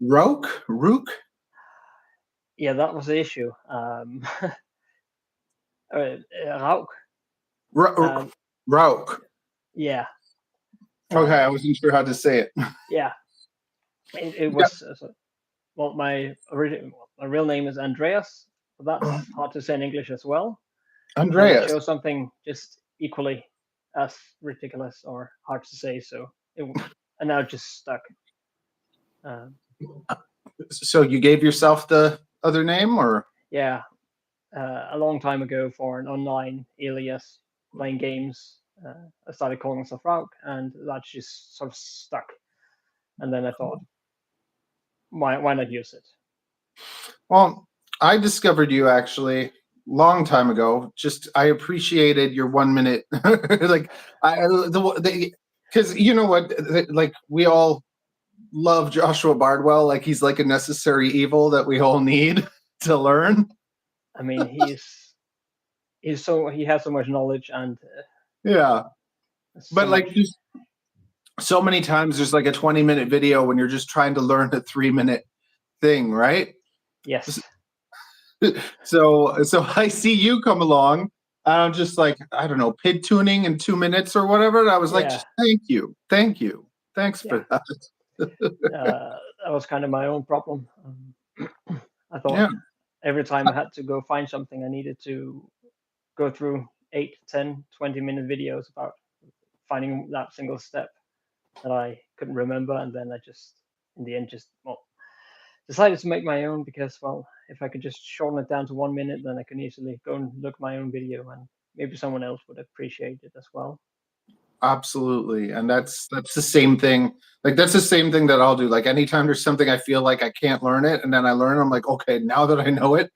Rook? Yeah, that was the issue. Rauk. Um, Rook. yeah. Okay, I Um, wasn't sure how to say it. yeah. It Yeah. was well, my real name is Andreas, but that's hard to say in English as well. And I Andreas. chose something just equally as ridiculous or hard to say, and now it just stuck. Um, So you gave yourself the other name, or? yeah, a long time ago for an online alias playing games, I started calling myself Rauk, and that just sort of stuck. And then I thought, why not use it? Well, I discovered you actually long time ago. Just I appreciated your 1 minute, like because you know what, like we all love Joshua Bardwell. Like he's like a necessary evil that we all need to learn. I mean, he has so much knowledge and Yeah, so but like much. just so many times there's like a 20-minute video when you're just trying to learn a 3-minute thing, right? Yes. So I see you come along, and I'm just like, I don't know, pig tuning in 2 minutes or whatever. And I was like, Yeah. just thank you, thanks Yeah. for that. That was kind of my own problem. I thought Yeah, every time I had to go find something, I needed to go through 8, 10, 20-minute videos about finding that single step that I couldn't remember. And then I just, in the end, decided to make my own because, well, if I could just shorten it down to 1 minute, then I can easily go and look my own video and maybe someone else would appreciate it as well. absolutely. And that's the same thing. Like that's the same thing that I'll do. Like anytime there's something I feel like I can't learn it, and then I learn, I'm like, okay, now that I know it,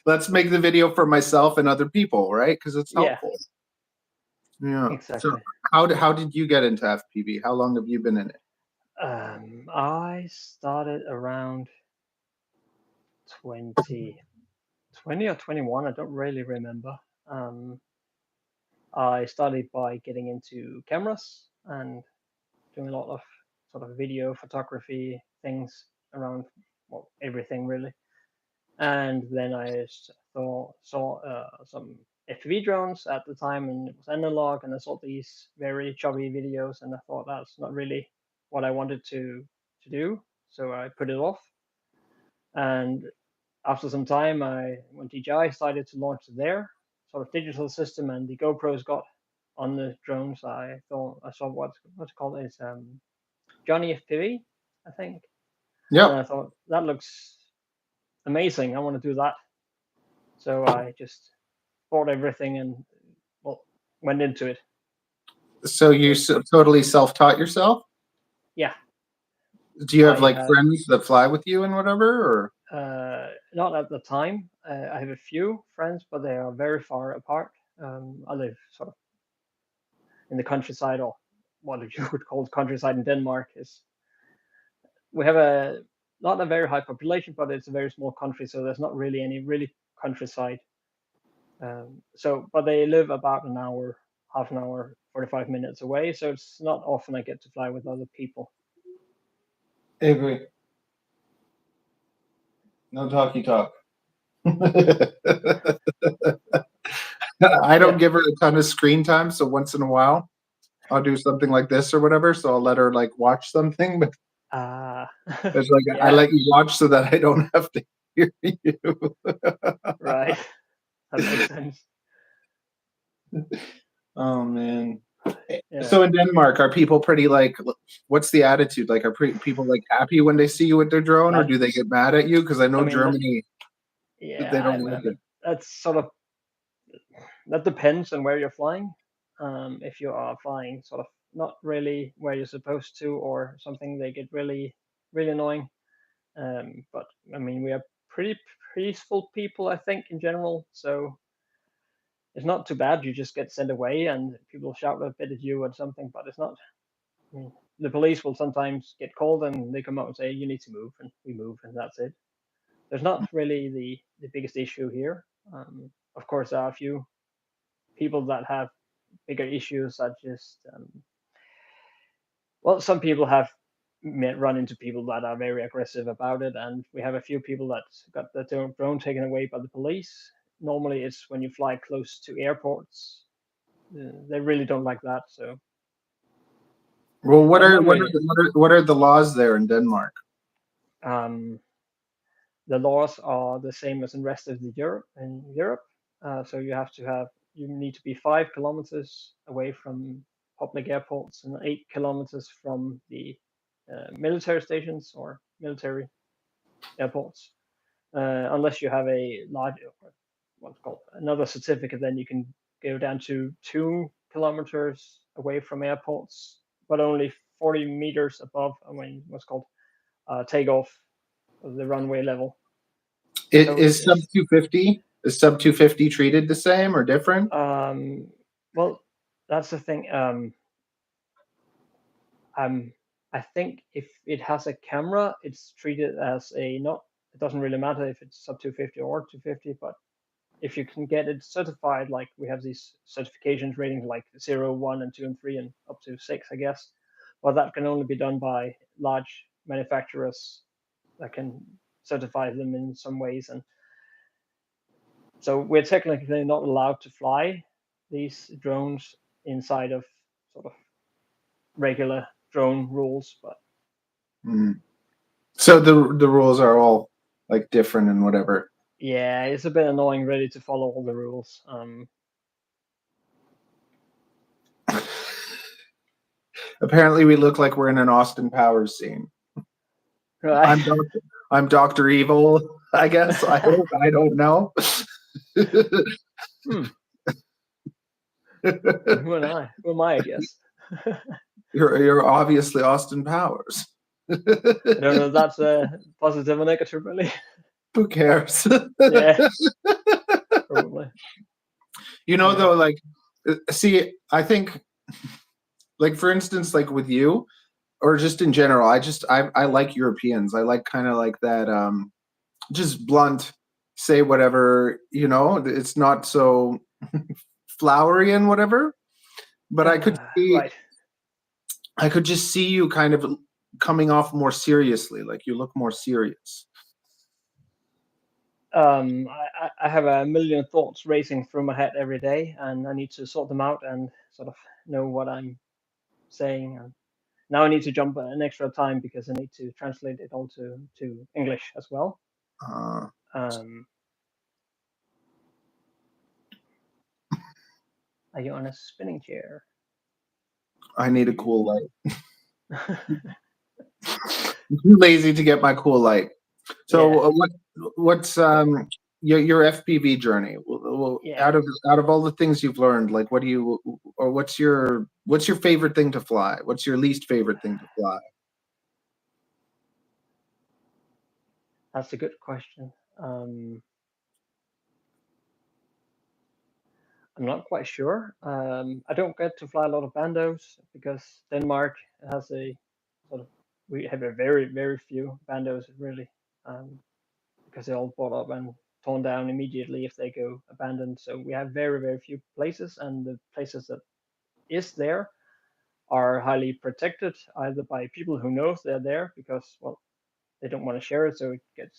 let's make the video for myself and other people, right? Because it's Yeah, helpful. Yeah. So exactly. how did you get into FPV? How long have you been in it? I started around 2020 or 21. I don't really remember. Um, I started by getting into cameras and doing a lot of sort of video photography things around, well, everything really. And then I saw some FPV drones at the time, and it was analog, and I saw these very choppy videos, and I thought that's not really what I wanted to do, so I put it off. And after some time, when DJI decided to launch their sort of digital system, and the GoPros got on the drones, I thought I saw what's called is Johnny FPV, I think, and Yep. I thought that looks amazing. I want to do that. So I just bought everything and, well, went into it. So you So totally self-taught yourself? yeah, Do you have I like have friends that fly with you and whatever, or? not at the time. I have a few friends, but they are very far apart. I live sort of in the countryside, or what you would call countryside in Denmark. Is we have a not a very high population, but it's a very small country, so there's not really any really countryside. But they live about an hour, half an hour, 45 minutes away, so it's not often I get to fly with other people. Avery, no talky talk. I don't Yeah. give her a ton of screen time, so once in a while I'll do something like this or whatever. So I'll let her like watch something, but Ah. it's like I Yeah. let you watch so that I don't have to hear you. Right. That makes sense. Oh man. Yeah. So in Denmark, are people pretty like? What's the attitude? Like, are people like happy when they see you with their drone, or That do they get mad at you? Because I I know mean that Germany, yeah, they don't like it. that's sort of that depends on where you're flying. If you are flying sort of not really where you're supposed to or something, they get really annoying. But I mean, we are pretty peaceful people, I think, in general. So it's not too bad. You just get sent away, and people shout a bit at you or something. But it's not. I mean, the police will sometimes get called, and they come out and say you need to move, and we move, and that's it. There's not really the biggest issue here. Of course, there are a few people that have bigger issues, such as well, some people have run into people that are very aggressive about it, and we have a few people that got their drone taken away by the police. Normally, it's when you fly close to airports. They really don't like that. So, Well, what I'm are not what are really. the, what are the laws there in Denmark? Um, the laws are the same as in rest of the Europe. In Europe, so you need to be 5 kilometers away from public airports and 8 kilometers from the military stations or military airports. Unless you have a large, what's called another certificate, then you can go down to 2 kilometers away from airports, but only 40 meters above. I mean, what's called takeoff of the runway level. It So is sub 250. Is sub 250 treated the same or different? well, that's the thing. I think if it has a camera, it's treated as a not. It doesn't really matter if it's sub 250 or 250, but if you can get it certified, like we have these certifications rating like 0, 1, and 2, and 3, and up to 6, I guess. Well, that can only be done by large manufacturers that can certify them in some ways. And so we're technically not allowed to fly these drones inside of sort of regular drone rules, but Mm. So the rules are all like different and whatever. yeah, it's a bit annoying really to follow all the rules. Apparently, we look like we're in an Austin Powers scene. Right. I'm Doctor Evil. I guess. I hope. I don't know. Who am I, I guess. You're obviously Austin Powers. I don't know if that's positive or negative, really. Who cares? Yeah, probably. You know, Yeah. though, like, see, I think, like, for instance, like with you, or just in general, I like Europeans. I like kind of like that, just blunt, say whatever. You know, it's not so flowery and whatever. But Right. I could just see you kind of coming off more seriously. Like you look more serious. I have a million thoughts racing through my head every day, and I need to sort them out and sort of know what I'm saying. And now I need to jump an extra time because I need to translate it all to English as well. Uh, Um, are you on a spinning chair? I need a cool light. I'm too lazy to get my cool light. So what's your FPV journey? Yeah. Out of all the things you've learned, like what do you or what's your favorite thing to fly? What's your least favorite thing to fly? That's a good question. I'm not quite sure. I don't get to fly a lot of bandos because Denmark has a sort of we have a very few bandos really, because they're all bought up and torn down immediately if they go abandoned. So we have very few places, and the places that is there are highly protected either by people who know they're there because well they don't want to share it, so it gets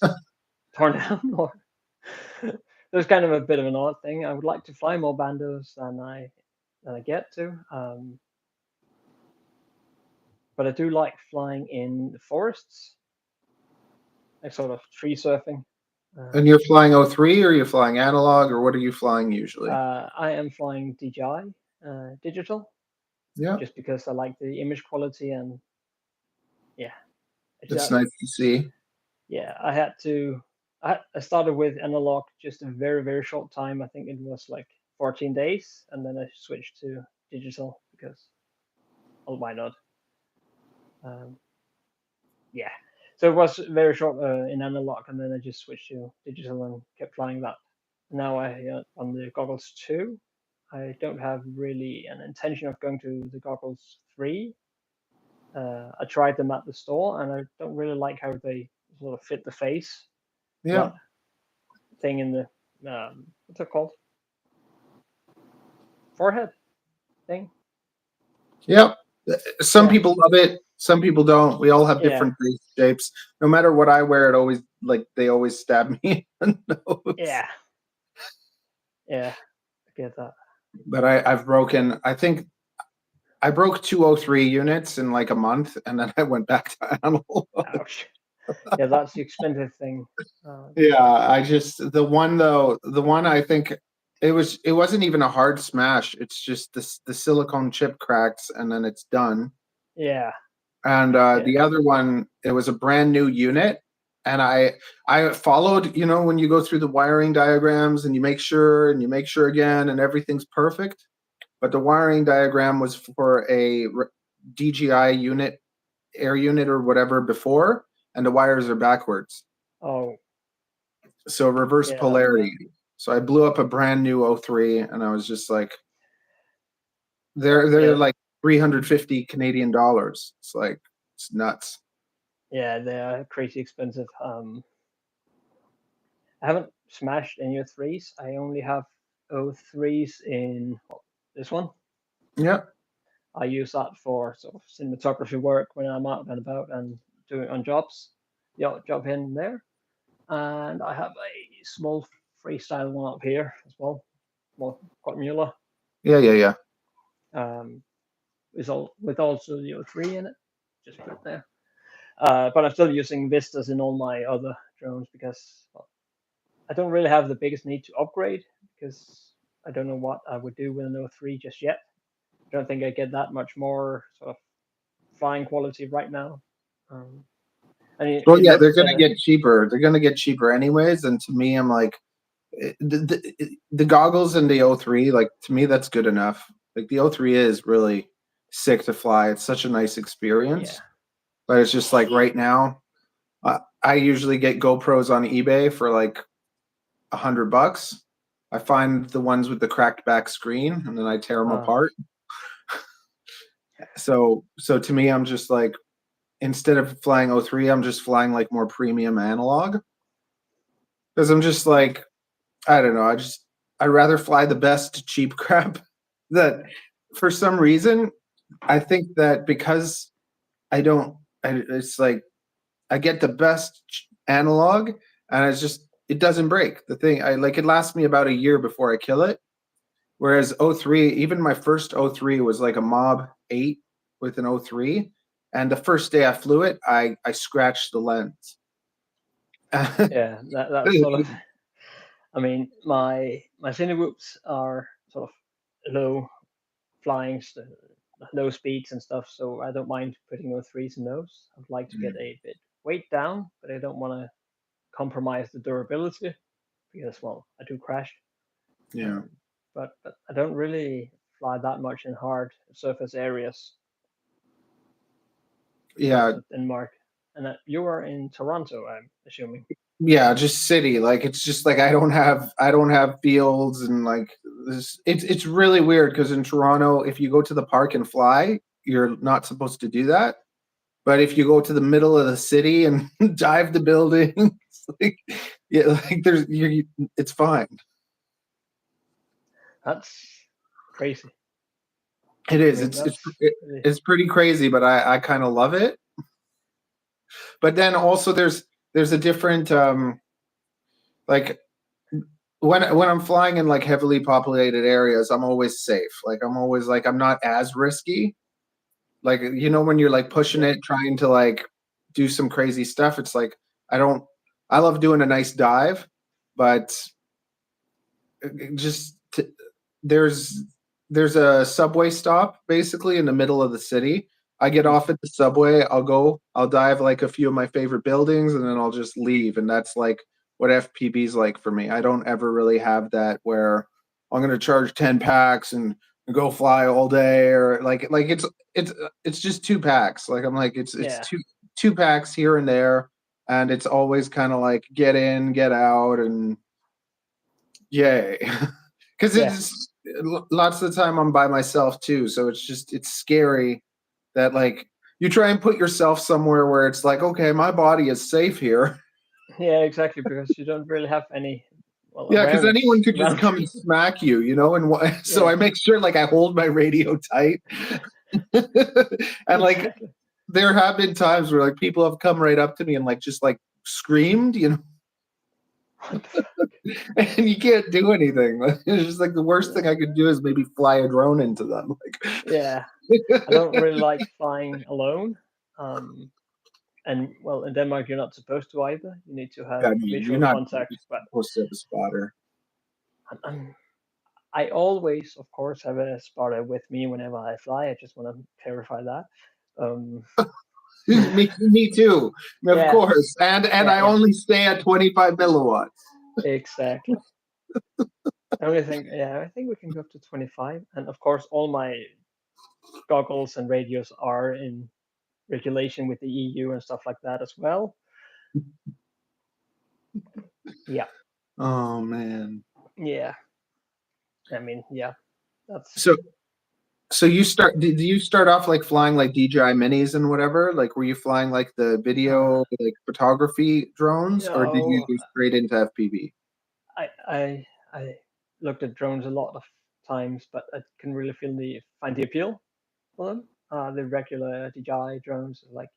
torn down, or there's kind of a bit of an odd thing. I would like to fly more bandos than I get to, but I do like flying in the forests, like sort of tree surfing. And you're flying O3 or you're flying analog or what are you flying usually? I am flying DJI digital, Yeah, just because I like the image quality and yeah, it's nice to see. yeah. I started with analog just a very short time. I think it was like 14 days, and then I switched to digital because well, why not? Um, yeah. So it was very short in analog, and then I just switched to digital and kept flying that. Now on the goggles 2. I don't have really an intention of going to the goggles 3. I tried them at the store, and I don't really like how they sort of fit the face. Yeah. That thing in the what's it called? Forehead thing. Yep. Some Yeah. people love it. Some people don't. We all have Yeah. different face shapes. No matter what I wear, it always they always stab me in the nose. Yeah. Yeah. I get that. But I've broken. I think I broke 203 units in like a month, and then I went back to analog. Ouch. Yeah, that's the expensive thing. Yeah, the one I think it wasn't even a hard smash. It's just the silicone chip cracks and then it's done. Yeah. And the other one, it was a brand new unit, and I followed, when you go through the wiring diagrams and you make sure again and everything's perfect, but the wiring diagram was for a DJI unit, air unit or whatever before, and the wires are backwards. Oh. So reverse polarity. So I blew up a brand new 03, and I was just like, they're like 350 Canadian dollars. It's like, it's nuts. Yeah, they are crazy expensive. I haven't smashed any of 3s. I only have 03s in this one. Yeah. I use that for sort of cinematography work when I'm out and about and doing on jobs. Yeah, job here and there. And I have a small freestyle one up here as well. Well, Muller. Yeah. With also the 03 in it. Just put it there. But I'm still using Vistas in all my other drones because I don't really have the biggest need to upgrade because I don't know what I would do with an 03 just yet. I don't think I get that much more sort of flying quality right now. They're going to get cheaper. They're going to get cheaper anyways. And to me, I'm like, the goggles in the 03, like, to me, that's good enough. Like, the 03 is really sick to fly. It's such a nice experience. Yeah. But it's just like right now, I usually get GoPros on eBay for like $100. I find the ones with the cracked back screen, and then I tear them apart. So to me, I'm just like, instead of flying 03, I'm just flying like more premium analog. Because I'm just like, I don't know, I'd rather fly the best cheap crap. That for some reason, I think that because it's like I get the best analog, and it doesn't break. The thing, it lasts me about a year before I kill it. Whereas 03, even my first 03 was like a Mob 8 with an 03. And the first day I flew it, I scratched the lens. Yeah, that's sort of. I mean, my Cinewhoops are sort of low flying, low speeds and stuff, so I don't mind putting 03s in those. I'd like to get a bit weight down, but I don't want to compromise the durability because, well, I do crash. Yeah. But I don't really fly that much in hard surface areas. Yeah. Denmark. And you are in Toronto, I'm assuming. Yeah, just city. Like, it's just like I don't have fields, and like this. It's really weird because in Toronto, if you go to the park and fly, you're not supposed to do that. But if you go to the middle of the city and dive the buildings, it's fine. That's crazy. It is. It's pretty crazy, but I kind of love it. But then also there's a different like when I'm flying in like heavily populated areas, I'm always safe. Like I'm not as risky. Like, when you're like pushing it, trying to like do some crazy stuff, it's like I love doing a nice dive, but there's a subway stop basically in the middle of the city. I get off at the subway, I'll dive like a few of my favorite buildings, and then I'll just leave. And that's like what FPV's like for me. I don't ever really have that where I'm going to charge 10 packs and go fly all day, or like it's just 2 packs. Like, I'm like, it's two packs here and there. And it's always kind of like get in, get out, and yay. Because it's lots of the time I'm by myself too. So it's scary that like you try and put yourself somewhere where it's like, okay, my body is safe here. Yeah, exactly, because you don't really have any. Well, yeah, because anyone could just come and smack you, and so I make sure like I hold my radio tight. And like there have been times where like people have come right up to me and like just like screamed, What the fuck? and you can't do anything. It's just like the worst thing I could do is maybe fly a drone into them. Yeah, I don't really like flying alone. And well, in Denmark, you're not supposed to either. You need to have God, you're visual not contact. But supposed to have a spotter. I'm, I always, of course, have a spotter with me whenever I fly. I just want to clarify that. Um, Me too, of yeah, course. And yeah, I yeah, only stay at 25 milliwatts. exactly. The only thing, yeah, I think we can go up to 25. And of course, all my goggles and radios are in regulation with the EU and stuff like that as well. Yeah, Oh man. yeah. I mean, yeah, that's So did you start off like flying like DJI minis and whatever? Like were you flying like the uh, video like photography drones, or did you no. go straight into FPV? I I I looked at drones a lot of times, but I couldn't really find the appeal for them. The regular DJI drones, like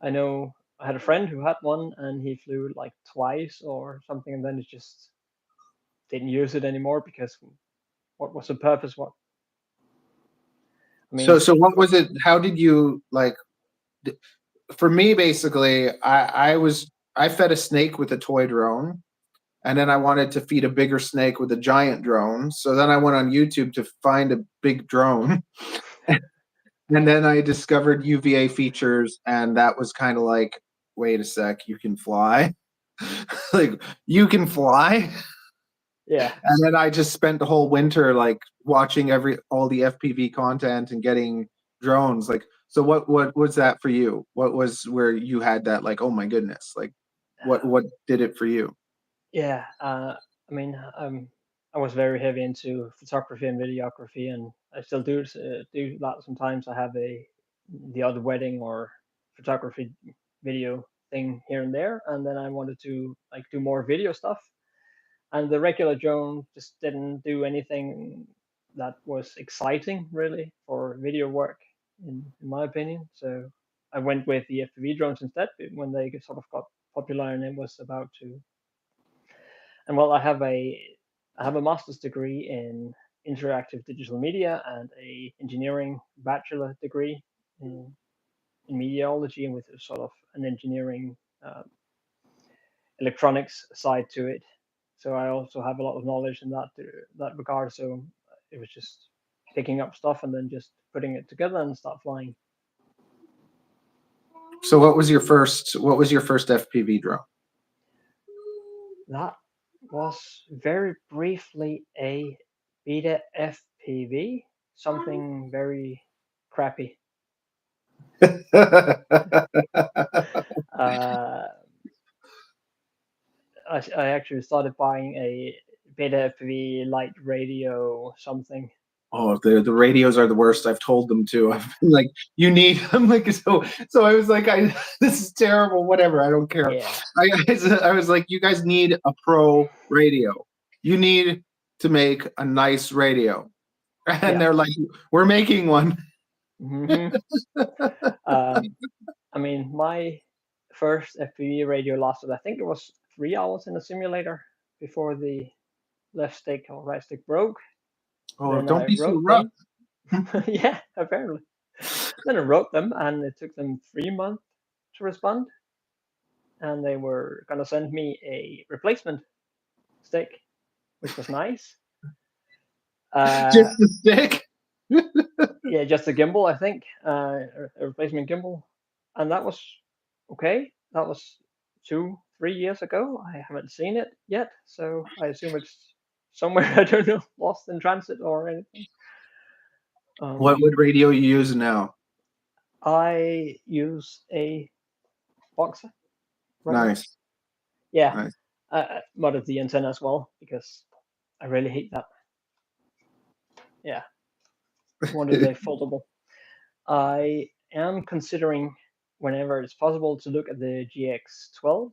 I know I had a friend who had one, and he flew like twice or something, and then it just didn't use it anymore because what was the purpose? What I So mean, what was it? How did you like for me basically I fed a snake with a toy drone, and then I wanted to feed a bigger snake with a giant drone. So then I went on YouTube to find a big drone. And then I discovered UVA features, and that was kind of like, wait a sec, you can fly? Like, you can fly? yeah, And then I just spent the whole winter like watching all the FPV content and getting drones. Like, so what was that for you? What was where you had that like, oh my goodness, like what did it for you? yeah. I mean, I was very heavy into photography and videography, and I still do that sometimes. I have the odd wedding or photography video thing here and there, and then I wanted to like do more video stuff. And the regular drone just didn't do anything that was exciting really for video work, in my opinion. So I went with the FPV drones instead when they sort of got popular and it was about to. And well, I have a master's degree in interactive digital media and a engineering bachelor degree in, in mediology, and with a sort of an engineering electronics side to it. So I also have a lot of knowledge in that regard. So it was just picking up stuff and then just putting it together and start flying. So what was your first FPV drone? That was very briefly a Beta FPV, something very crappy. Uh, I actually started buying a Beta FPV light radio something. Oh, the radios are the worst. I've told them to. I've been like, you need. I'm like, so I was like, this is terrible. Whatever, I don't care. Yeah, I was like, you guys need a pro radio. You need to make a nice radio, and yeah. they're like, we're making one. Hmm. I mean, my first FPV radio lasted, I think it was 3 hours in a simulator before the left stick or right stick broke. Oh, Then don't I be so wrote rough. them. Yeah, apparently. Then I wrote them, and it took them 3 months to respond. And they were gonna send me a replacement stick, which was nice. Uh, Just the stick. yeah, just a gimbal, I think, a replacement gimbal, and that was okay. That was 3 years ago. I haven't seen it yet, so I assume it's somewhere I don't know, lost in transit or anything. What Um, radio you using now? I use a Boxer right now. Nice, Yeah, nice. I modded the antenna as well because I really hate that. Yeah, wanted a foldable. I am considering, whenever it's possible, to look at the GX12,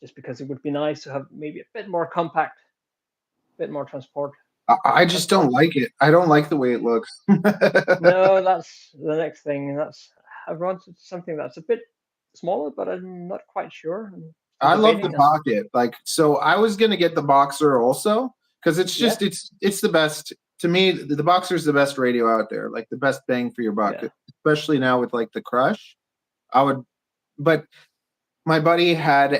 just because it would be nice to have maybe a bit more compact, a bit more transport. I just don't like it. I don't like the way it looks. No, that's the next thing. I've wanted something that's a bit smaller, but I'm not quite sure. I'm still I love the debating. And pocket. Like, so I was gonna get the Boxer also because it's yeah, just it's the best to me. The Boxer is the best radio out there, like the best bang for your buck, yeah, especially now with like the Crush. I would, but my buddy had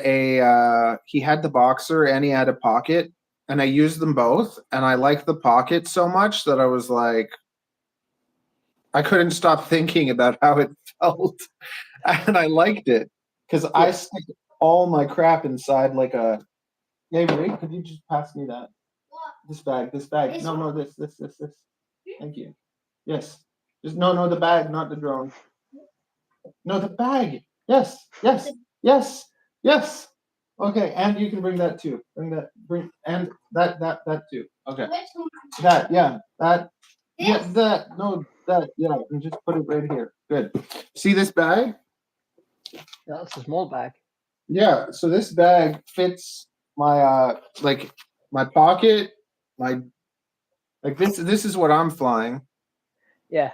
he had the Boxer and he had a pocket, and I used them both, and I liked the pocket so much that I was like, I couldn't stop thinking about how it felt, and I liked it because I yeah. stick all my crap inside like a. Hey, Ray, could you just pass me that? This bag, this bag. No, no, this. Thank you. Yes. Just no, the bag, not the drone. No, the bag. Yes, yes. Okay, and you can bring that too. And that too. Okay. That, yeah, that, yeah, that, no, that, yeah, and just put it right here. Good. See this bag? Yeah, that's a small bag. Yeah, so this bag fits my like my pocket, my like this is what I'm flying. Yeah,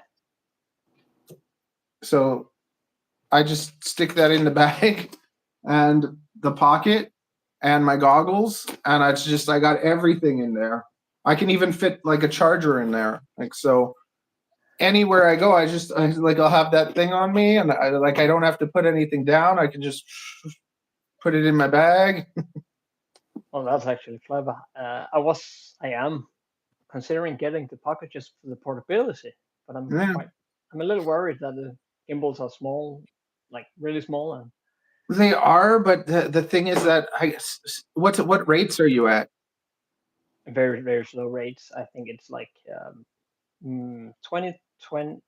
So I just stick that in the bag and the pocket and my goggles, and I got everything in there. I can even fit like a charger in there. Like, so anywhere I go, I'll have that thing on me, and I don't have to put anything down. I can just put it in my bag. well, that's actually clever. I am considering getting the pocket just for the portability, but Yeah. I'm a little worried that the gimbals are small, like really small, and They are, but the thing is that what rates are you at? very, very slow rates. I think it's like 20, 20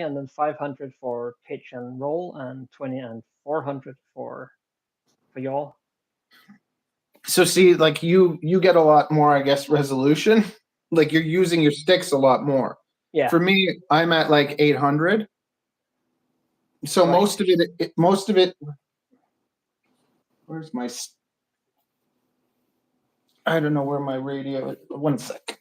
and then 500 for pitch and roll, and 20 and 400 for yaw. So see, like you get a lot more, I guess, resolution. Like you're using your sticks a lot more. Yeah, For me, I'm at like 800. So right. most of it. Where's my? I don't know where my radio is. 1 sec.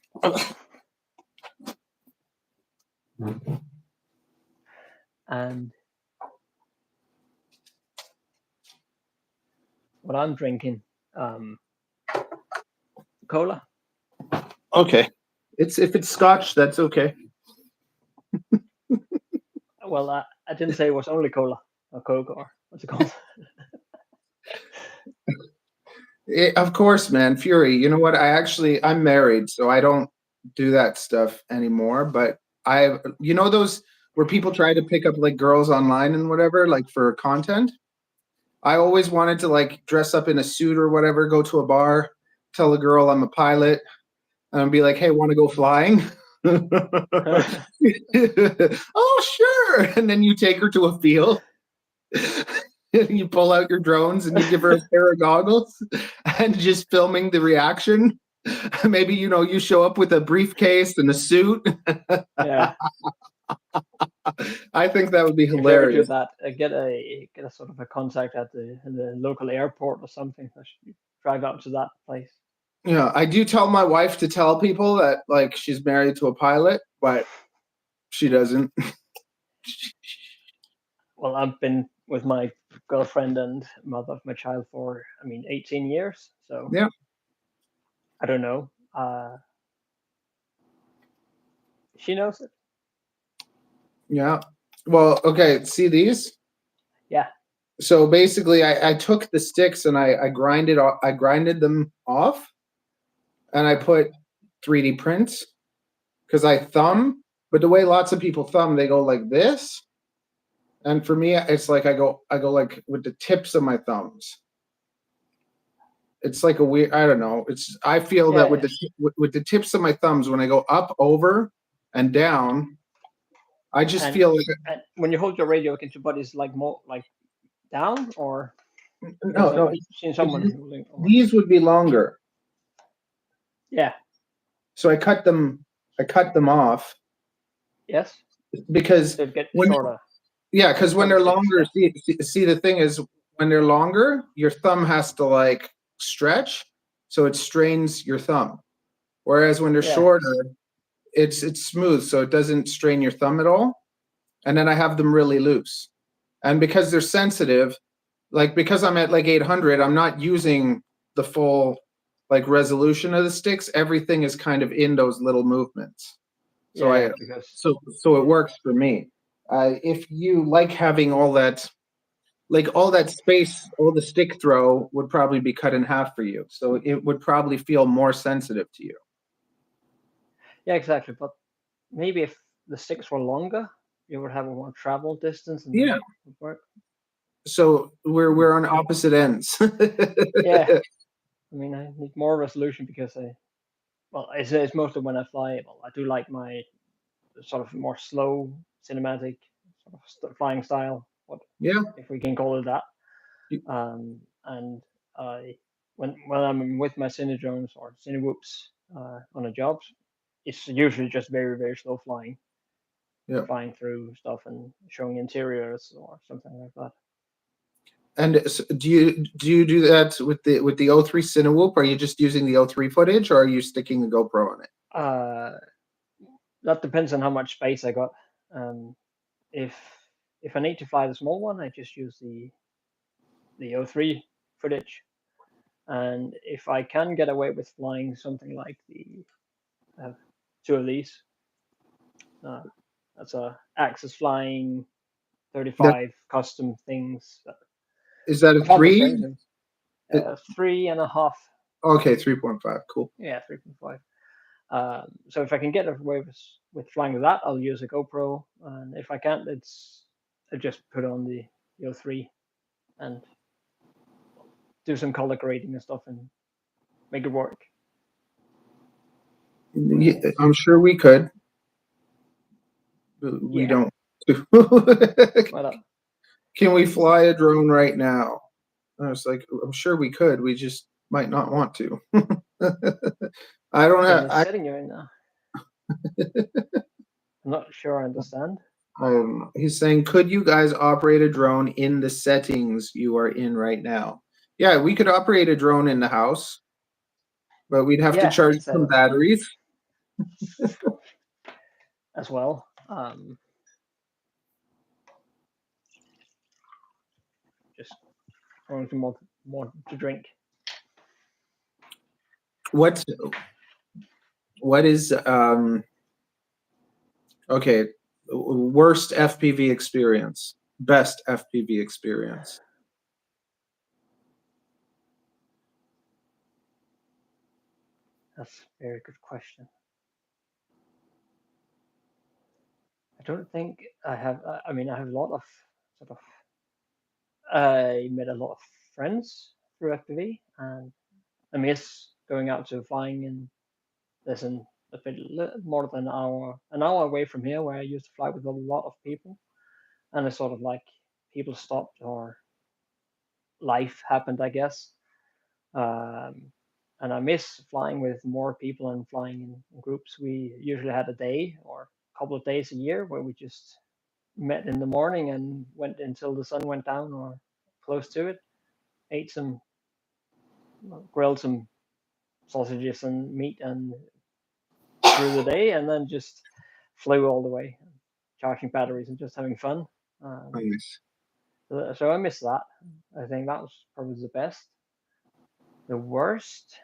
And what I'm drinking, cola. Okay, if it's Scotch, that's okay. Well, I didn't say it was only cola or Coke or what's it called. Of course, man, Fury. You know what? I'm married, so I don't do that stuff anymore. But you know those where people try to pick up like girls online and whatever, like for content. I always wanted to like dress up in a suit or whatever, go to a bar, tell a girl I'm a pilot, and be like, "Hey, want to go flying?" Oh, sure. And then you take her to a field. You pull out your drones and you give her a pair of goggles and just filming the reaction. Maybe you show up with a briefcase and a suit. Yeah. I think that would be If you ever do hilarious. that, get a sort of a contact at the local airport or something. I should drive out to that place. Yeah, I do tell my wife to tell people that like she's married to a pilot, but she doesn't. Well, I've been with my girlfriend and mother of my child for 18 years. So Yeah. I don't know. She knows it. Yeah. Well, okay. See these? Yeah. So basically, I took the sticks and I grinded them off, and I put 3D prints because I thumb. But the way lots of people thumb, they go like this, and for me, it's like I go like with the tips of my thumbs. It's like a weird. I don't know. I feel that Yeah. with the tips of my thumbs, when I go up, over, and down, I just feel like And when you hold your radio against your body, is like more like down, or no. I've seen someone holding. These would be longer. Yeah. So I cut them off Yes. because They get when shorter. yeah, because when they're Shorter longer, sticks, see the thing is when they're longer, your thumb has to like stretch, so it strains your thumb. Whereas when they're Yeah, shorter, it's smooth, so it doesn't strain your thumb at all. And then I have them really loose. And because they're sensitive, like because I'm at like 800, I'm not using the full like resolution of the sticks. Everything is kind of in those little movements. So yeah, because so it works for me. If you like having all that, like all that space, all the stick throw would probably be cut in half for you. So it would probably feel more sensitive to you. yeah, exactly. But maybe if the sticks were longer, you would have a more travel distance, and Yeah. that would work. So we're on opposite ends. Yeah, I mean, I need more resolution because it's mostly when I fly. Well, I do like my sort of more slow cinematic sort of flying style, what Yeah. if we can call it that. And I when I'm with my cine drones or cine whoops on a job, it's usually just very very slow flying, Yeah. flying through stuff and showing interiors or something like that. And do you do that with the O3 Cinewhoop? Are you just using the O3 footage, or are you sticking the GoPro on it? Uh, that depends on how much space I got. Um, if if I need to fly the small one, I just use the O3 footage. And if I can get away with flying something like I have two of these. Uh, that's a Axis flying That 35 custom things. is that a I've had the three? frames in 3.5. Okay, 3.5. Cool. Yeah, 3.5. So if I can get away with flying with that, I'll use a GoPro. And if I can't, I just put on the O3 and do some color grading and stuff and make it work. I'm sure we could. We Yeah. don't. Well, Can we fly a drone right now? I was like, I'm sure we could. We just might not want to. I don't in have. the setting you're in now, I'm not sure I understand. He's saying, could you guys operate a drone in the settings you are in right now? Yeah, we could operate a drone in the house, but we'd have to Yeah, charge instead some of batteries. as well. Just going to more to drink. What what is okay, worst FPV experience, best FPV experience? That's a very good question. I don't think I have. I mean, I have a lot of sort of. I met a lot of friends through FPV, and I miss going out to flying in. There's a bit more than an hour away from here, where I used to fly with a lot of people, and it's sort of like people stopped or life happened, I guess. Um, and I miss flying with more people and flying in groups. We usually had a day or a couple of days a year where we just met in the morning and went until the sun went down or close to it, ate some, grilled some sausages and meat and through the day, and then just flew all the way, charging batteries and just having fun. Um, Nice. so I miss that. I think that was probably the best. The worst,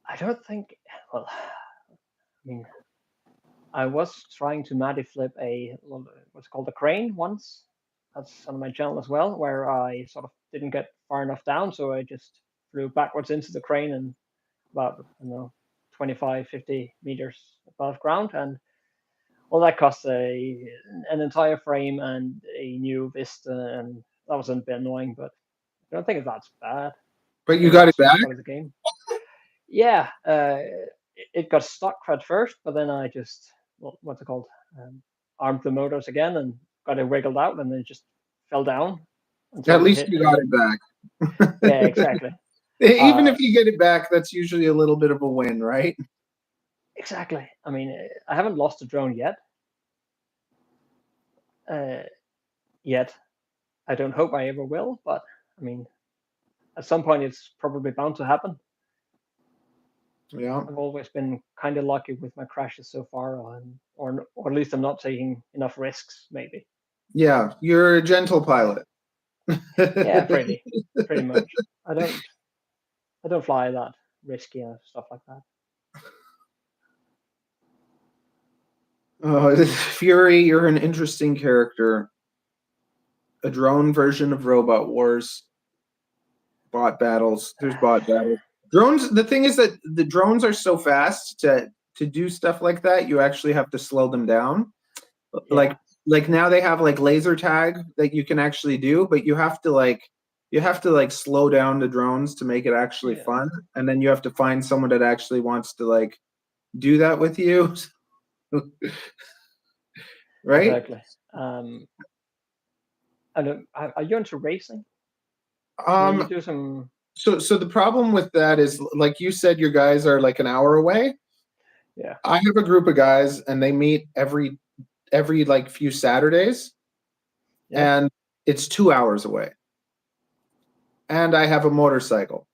I don't think. Well, I mean, I was trying to Matty flip what's called a crane once. That's on my channel as well, where I sort of didn't get far enough down, so I just flew backwards into the crane and about 25, 50 meters above ground, and all that cost an entire frame and a new Vista, and that was a bit annoying, but I don't think that's bad. But I you think got it that's back? part of the game. Yeah, it got stuck at first, but then I just what's it called? Armed the motors again and got it wiggled out, and then it just fell down At until it least hit you got it a. back. Yeah, exactly. Even Uh, if you get it back, that's usually a little bit of a win, right? exactly. I mean, I haven't lost a drone yet. Uh, yet. I don't hope I ever will, but I mean, at some point it's probably bound to happen. Yeah. I've always been kind of lucky with my crashes so far, or at least I'm not taking enough risks. Maybe. Yeah, you're a gentle pilot. Yeah, pretty much. I don't fly that risky and stuff like that. Oh, Fury, you're an interesting character. A drone version of Robot Wars. Bot battles. There's bot battles. Drones. The thing is that the drones are so fast to do stuff like that. You actually have to slow them down. Yeah. Like now they have like laser tag that you can actually do, but you have to slow down the drones to make it actually fun, and then you have to find someone that actually wants to like do that with you. Right? Exactly. And are you into racing? You do some. So the problem with that is, like you said, your guys are like an hour away. Yeah. I have a group of guys, and they meet every like few Saturdays, and it's 2 hours away. And I have a motorcycle.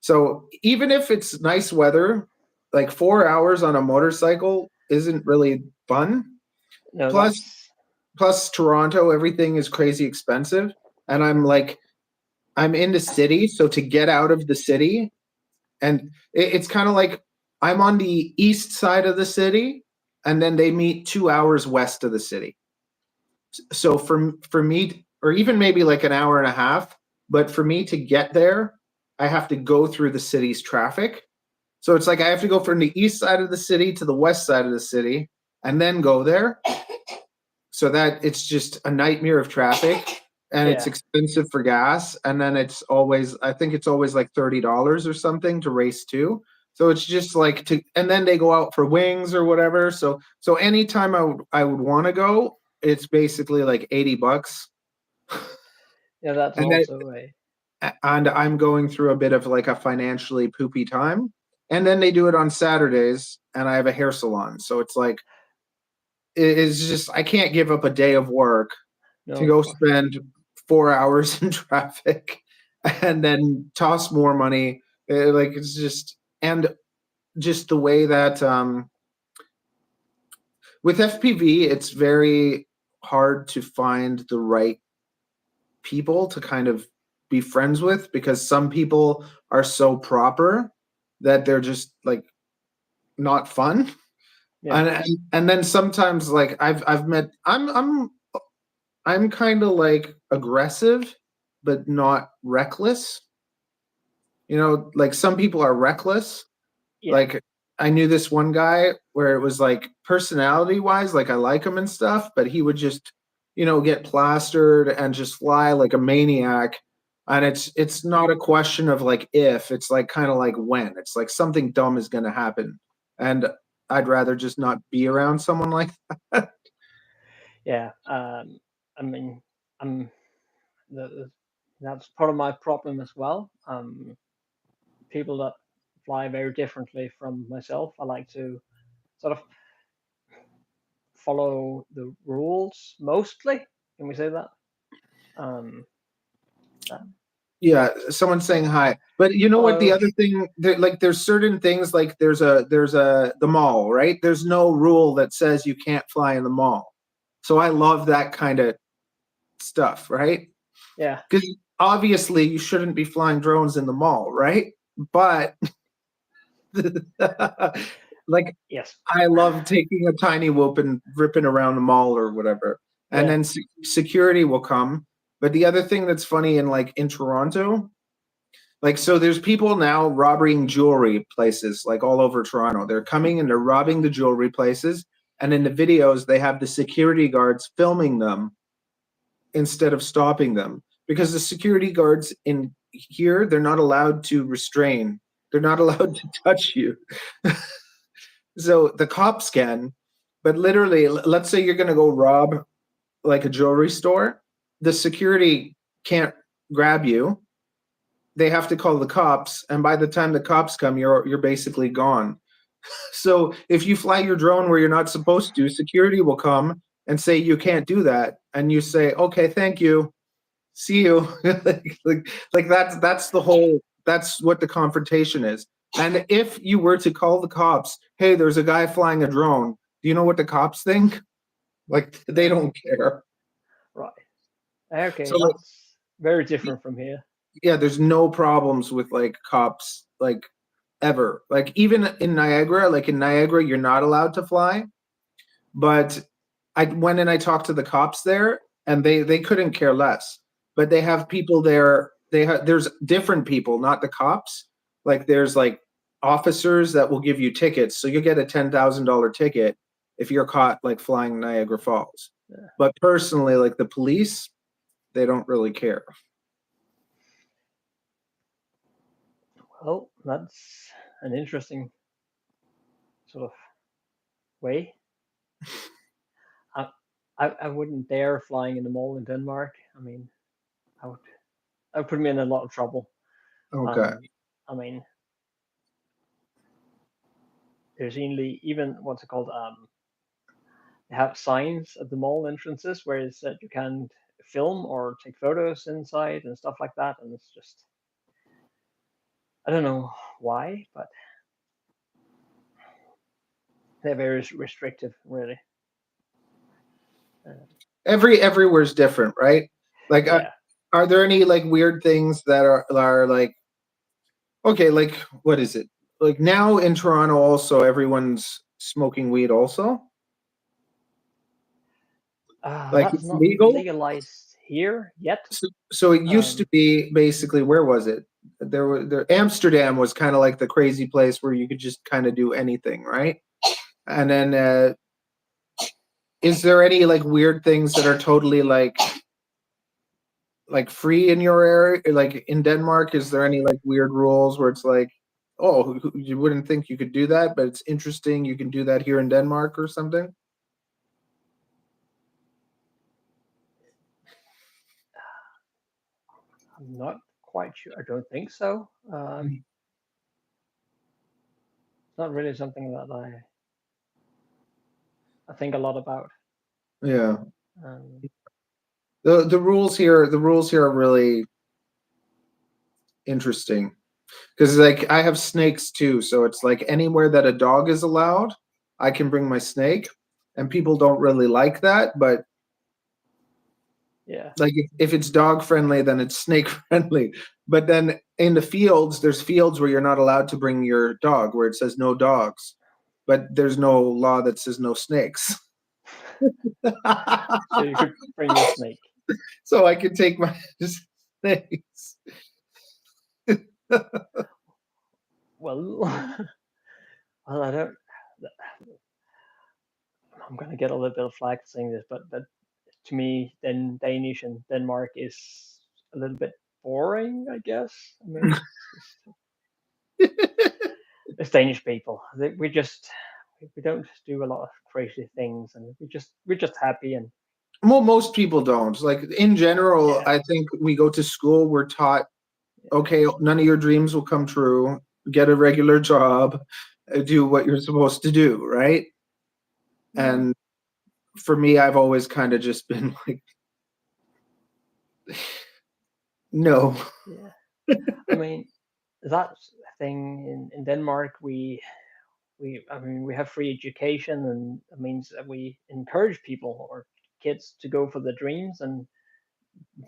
So even if it's nice weather, like 4 hours on a motorcycle isn't really fun. No, Plus Toronto, everything is crazy expensive. And I'm in the city, so to get out of the city, and it's kind of like I'm on the east side of the city, and then they meet 2 hours west of the city. So for me, or even maybe like an hour and a half, but for me to get there, I have to go through the city's traffic. So it's like I have to go from the east side of the city to the west side of the city and then go there. So that it's just a nightmare of traffic, and it's expensive for gas. And then I think it's always like $30 or something to race too. So it's just like and then they go out for wings or whatever. So anytime I would want to go, it's basically like $80. Yeah, that's and also and I'm going through a bit of like a financially poopy time. And then they do it on Saturdays, and I have a hair salon. So it's like, it's just, I can't give up a day of work to go spend 4 hours in traffic and then toss more money. Like, it's just, and just the way that with FPV, it's very hard to find the right people to kind of be friends with, because some people are so proper that they're just like not fun. And then sometimes like I've met I'm kind of like aggressive but not reckless. You know, like some people are reckless. Like I knew this one guy where it was like personality wise, like I like him and stuff, but he would just, get plastered and just fly like a maniac. And it's not a question of like if, it's like kind of like when. It's like something dumb is going to happen. And I'd rather just not be around someone like that. Yeah. I mean, that's part of my problem as well. People that fly very differently from myself, I like to sort of follow the rules mostly. Can we say that? Yeah, someone's saying hi. But you know what? The other thing, there's certain things, like there's the mall, right? There's no rule that says you can't fly in the mall. So I love that kind of stuff, right? Yeah. Because obviously you shouldn't be flying drones in the mall, right? But like, yes, I love taking a tiny whoop and ripping around the mall or whatever. And then security will come. But the other thing that's funny in Toronto, like, so there's people now robbing jewelry places like all over Toronto. They're coming and they're robbing the jewelry places. And in the videos, they have the security guards filming them instead of stopping them, because the security guards in here, they're not allowed to restrain. They're not allowed to touch you. So the cops can, but literally, let's say you're going to go rob like a jewelry store. The security can't grab you. They have to call the cops, and by the time the cops come, you're basically gone. So if you fly your drone where you're not supposed to, security will come and say you can't do that, and you say, okay, thank you. See you. like that's the whole. That's what the confrontation is. And if you were to call the cops, hey, there's a guy flying a drone. Do you know what the cops think? Like they don't care. Right. Okay, So like, that's very different from here. yeah, there's no problems with like cops like ever. Like even in Niagara, you're not allowed to fly. But I went and I talked to the cops there, and they couldn't care less. But they have people there. There's different people, not the cops. Like there's like officers that will give you tickets, so you get a $10,000 ticket if you're caught like flying Niagara Falls. Yeah. But personally, like the police, they don't really care. Well, that's an interesting sort of way. I wouldn't dare flying in the mall in Denmark. I mean, I would that would put me in a lot of trouble. Okay. I mean, there's even what's it called? They have signs at the mall entrances where it said you can't film or take photos inside and stuff like that, and it's just I don't know why, but they're very restrictive, really. Everywhere's different, right? Like, Yeah. are there any like weird things that are like okay, like what is it? Like now in Toronto, also everyone's smoking weed. Also, like That's it's not legal. legalized here yet. So it used to Um, be basically where was it? Amsterdam was kind of like the crazy place where you could just kind of do anything, right? And then is there any like weird things that are totally like free in your area? Like in Denmark, is there any like weird rules where it's like, oh, you wouldn't think you could do that, but it's interesting you can do that here in Denmark or something? I'm not quite sure. I don't think so. It's not really something that I think a lot about. Yeah. Um, The rules here are really interesting because like I have snakes too, so it's like anywhere that a dog is allowed, I can bring my snake, and people don't really like that, but yeah. like if it's dog friendly, then it's snake friendly. But then in the fields, there's fields where you're not allowed to bring your dog, where it says no dogs, but there's no law that says no snakes. So you could bring your snake. So I can take my snakes. Well, well, I don't. I'm gonna get a little bit of flack saying this, but to me, then Danish and Denmark is a little bit boring, I guess. I mean, it's Danish people. We don't do a lot of crazy things, and we're just happy and Well, most people don't. Like in general, yeah, I think we go to school, we're taught, okay, none of your dreams will come true. Get a regular job, do what you're supposed to do, right? yeah, And for me, I've always kind of just been like, no. yeah. I mean, that thing in Denmark, I mean, we have free education, and it means that we encourage people or kids to go for their dreams and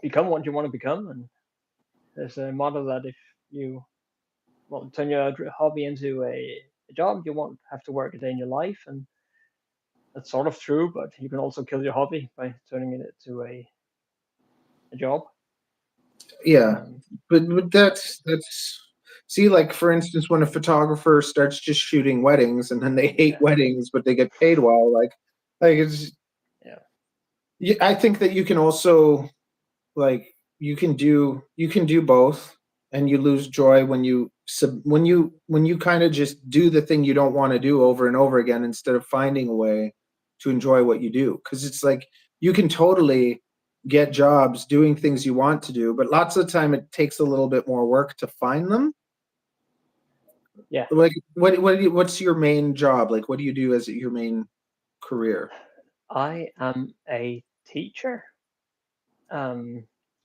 become what you want to become. And there's a motto that if you turn your hobby into a job, you won't have to work a day in your life, and that's sort of true. But you can also kill your hobby by turning it into a job. Yeah. Um, But that's see, like for instance, when a photographer starts just shooting weddings and then they hate yeah, weddings, but they get paid well, like it's yeah, yeah, I think that you can also like you can do both, and you lose joy when you kind of just do the thing you don't want to do over and over again instead of finding a way to enjoy what you do, because it's like you can totally get jobs doing things you want to do, but lots of the time it takes a little bit more work to find them. yeah. Like what's your main job? Like what do you do as your main career? I am a teacher.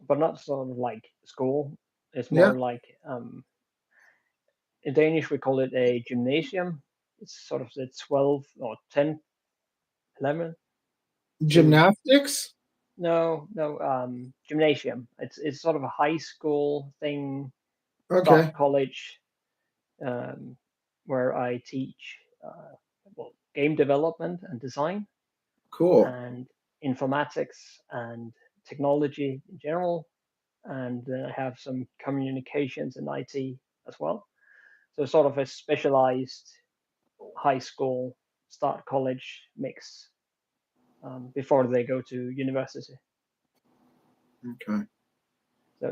but not sort of like school. It's Yeah. more like in Danish we call it a gymnasium. It's sort of the 12 or 10, 11 to Gymnastics. gymnasium. It's sort of a high school thing, Okay. start college, um, where I teach well, game development and design Cool. and informatics and technology in general, and then I have some communications and IT as well. So sort of a specialized high school, start college mix before they go to university. Okay.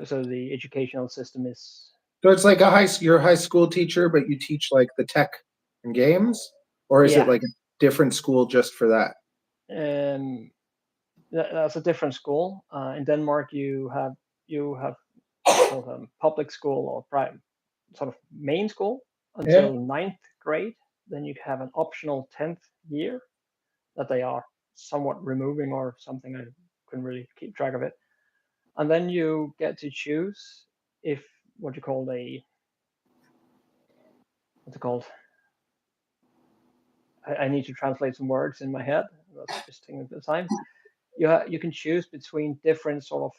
So the educational system is So it's like you're a high school teacher, but you teach like the tech and games, or is it yeah. like a different school just for that? Um, that's a different school. In Denmark, you have what you call public school or private sort of main school Yeah. until ninth grade. Then you have an optional 10th year that they are somewhat removing or something. I couldn't really keep track of it. And then you get to choose if what you call a what's it called? I need to translate some words in my head. That's just taking a bit of time. You can choose between different sort of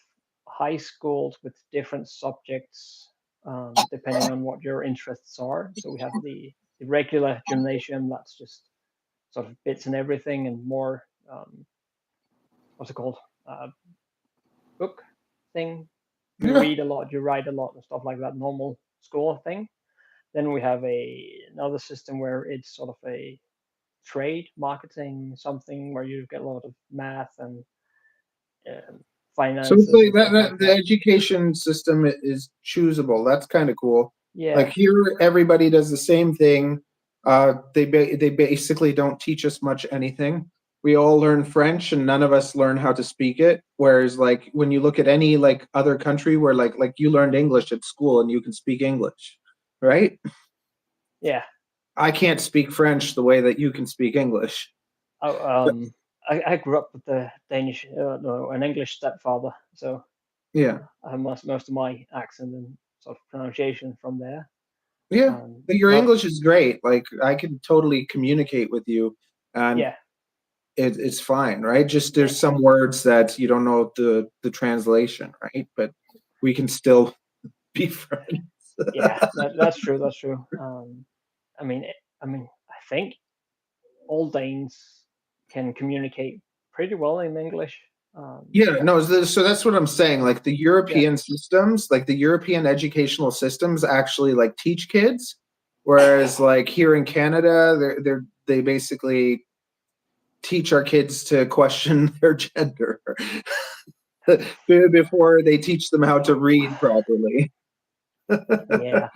high schools with different subjects depending on what your interests are. So we have the regular gymnasium that's just sort of bits and everything and more what's it called book thing. You Yeah. read a lot, you write a lot, and stuff like that. Normal school thing. Then we have another system where it's sort of a trade marketing something where you get a lot of math and um, So it's finances like and stuff like the that. education system is choosable. That's kind of cool. Like Yeah, here, everybody does the same thing. They basically don't teach us much anything. We all learn French, and none of us learn how to speak it. Whereas, like when you look at any like other country where like you learned English at school and you can speak English, right? yeah. I can't speak French the way that you can speak English. Oh, I grew up with the Danish, no, an English stepfather, so Yeah. I have most of my accent and sort of pronunciation from there. Yeah, but your Not, English is great. Like I can totally communicate with you, and yeah, it's fine, right? Just yeah, there's some words that you don't know the translation, right? But we can still be friends. yeah. That's true. That's true. I mean, I think all Danes can communicate pretty well in English. Yeah, no, so that's what I'm saying. Like the Yeah, European systems, like the European educational systems actually like teach kids, whereas like here in Canada, they basically teach our kids to question their gender before they teach them how to read properly. yeah.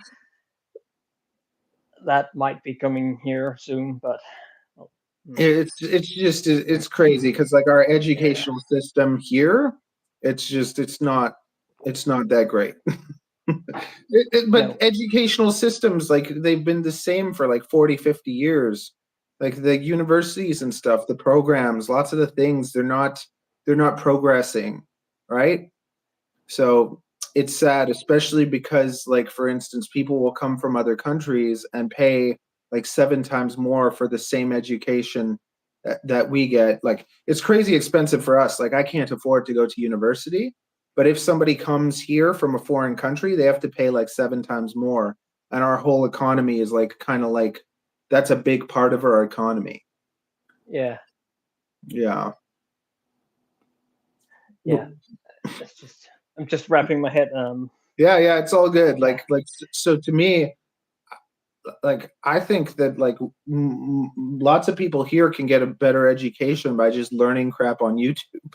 That might be coming here soon, but well, It's crazy because like our yeah, educational system here, it's not that great. But no, educational systems like they've been the same for like 40, 50 years. Like the universities and stuff, the programs, lots of the things they're not progressing, right? So it's sad, especially because, like, for instance, people will come from other countries and pay like 7 times more for the same education that we get. Like, it's crazy expensive for us. Like, I can't afford to go to university, but if somebody comes here from a foreign country, they have to pay like 7 times more. And our whole economy is like kind of like that's a big part of our economy. yeah, Yeah. yeah. It's just I'm just wrapping my head. Yeah, yeah, it's all good. Yeah, So to me, like I think that like lots of people here can get a better education by just learning crap on YouTube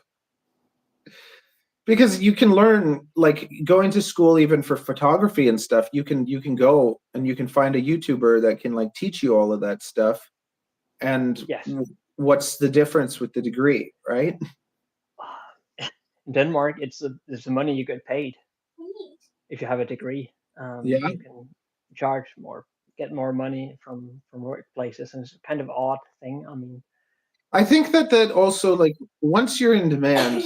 because you can learn like going to school even for photography and stuff. You can go and you can find a YouTuber that can like teach you all of that stuff. And yes. what's the difference with the degree, right? In Denmark, it's the money you get paid if you have a degree. Yeah. You can charge more, get more money from workplaces, and it's kind of odd thing. I mean, I think that also like once you're in demand,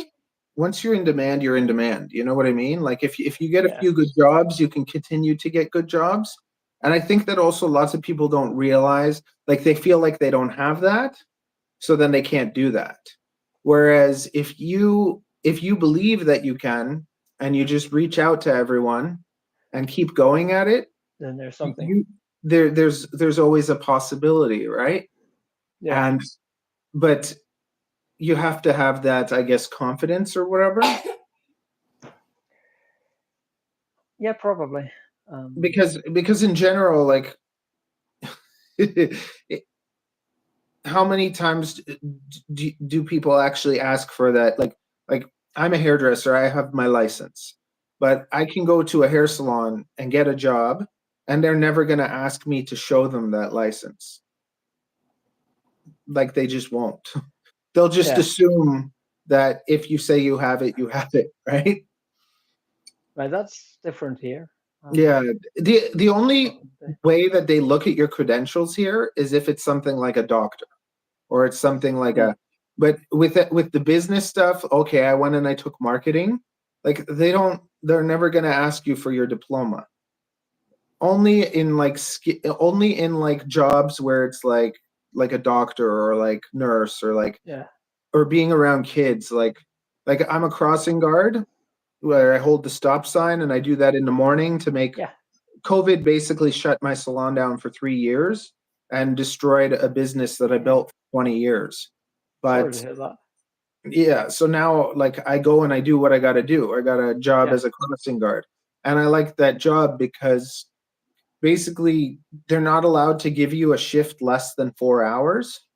once you're in demand, you're in demand. You know what I mean? Like if you get a Yeah. few good jobs, you can continue to get good jobs. And I think that also lots of people don't realize, like they feel like they don't have that, so then they can't do that. Whereas if you believe that you can, and you just reach out to everyone and keep going at it, Then there's something. you there's always a possibility, right? Yeah. And but you have to have that, I guess, confidence or whatever. Yeah, probably. Because in general, like how many times do people actually ask for that? Like I'm a hairdresser, I have my license, but I can go to a hair salon and get a job, and they're never going to ask me to show them that license. Like they just won't. They'll just Yeah. assume that if you say you have it, right? Right, that's different here. Yeah. The only Probably. way that they look at your credentials here is if it's something like a doctor, or it's something like Mm. but with the business stuff, okay, I went and I took marketing. Like they're never going to ask you for your diploma. Only in like jobs where it's like a doctor or like nurse or like Yeah. or being around kids, like I'm a crossing guard where I hold the stop sign, and I do that in the morning to make. Yeah. COVID basically shut my salon down for 3 years and destroyed a business that I built for 20 years. Sorry But to hear that. yeah, so now like I go and I do what I got to do. I got a job Yeah. as a crossing guard, and I like that job because basically they're not allowed to give you a shift less than 4 hours.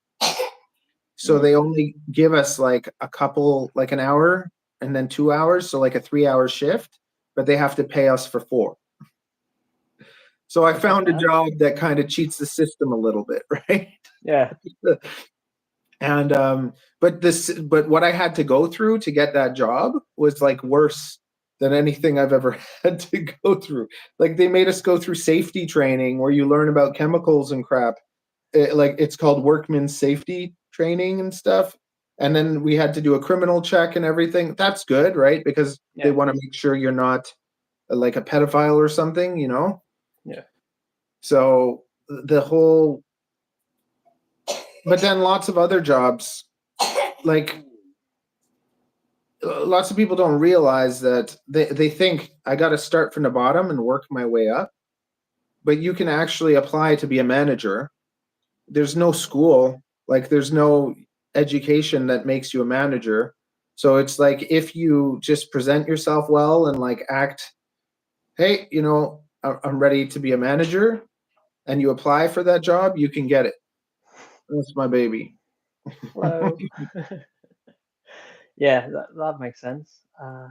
So they only give us like a couple, like an hour and then 2 hours, so like a 3-hour shift, but they have to pay us for 4. So I That's not found a bad. job that kind of cheats the system a little bit, right? Yeah. And but what I had to go through to get that job was like worse than anything I've ever had to go through. Like they made us go through safety training where you learn about chemicals and crap. Like it's called workman's safety training and stuff. And then we had to do a criminal check and everything. That's good, right? Because they Yeah. want to make sure you're not like a pedophile or something, you know? Yeah. So the whole, but then lots of other jobs, like lots of people don't realize that they think I got to start from the bottom and work my way up. But you can actually apply to be a manager. There's no school, like there's no education that makes you a manager. So it's like if you just present yourself well and like act, hey, you know, I'm ready to be a manager, and you apply for that job, you can get it. That's my baby. Hello. Yeah, that makes sense. I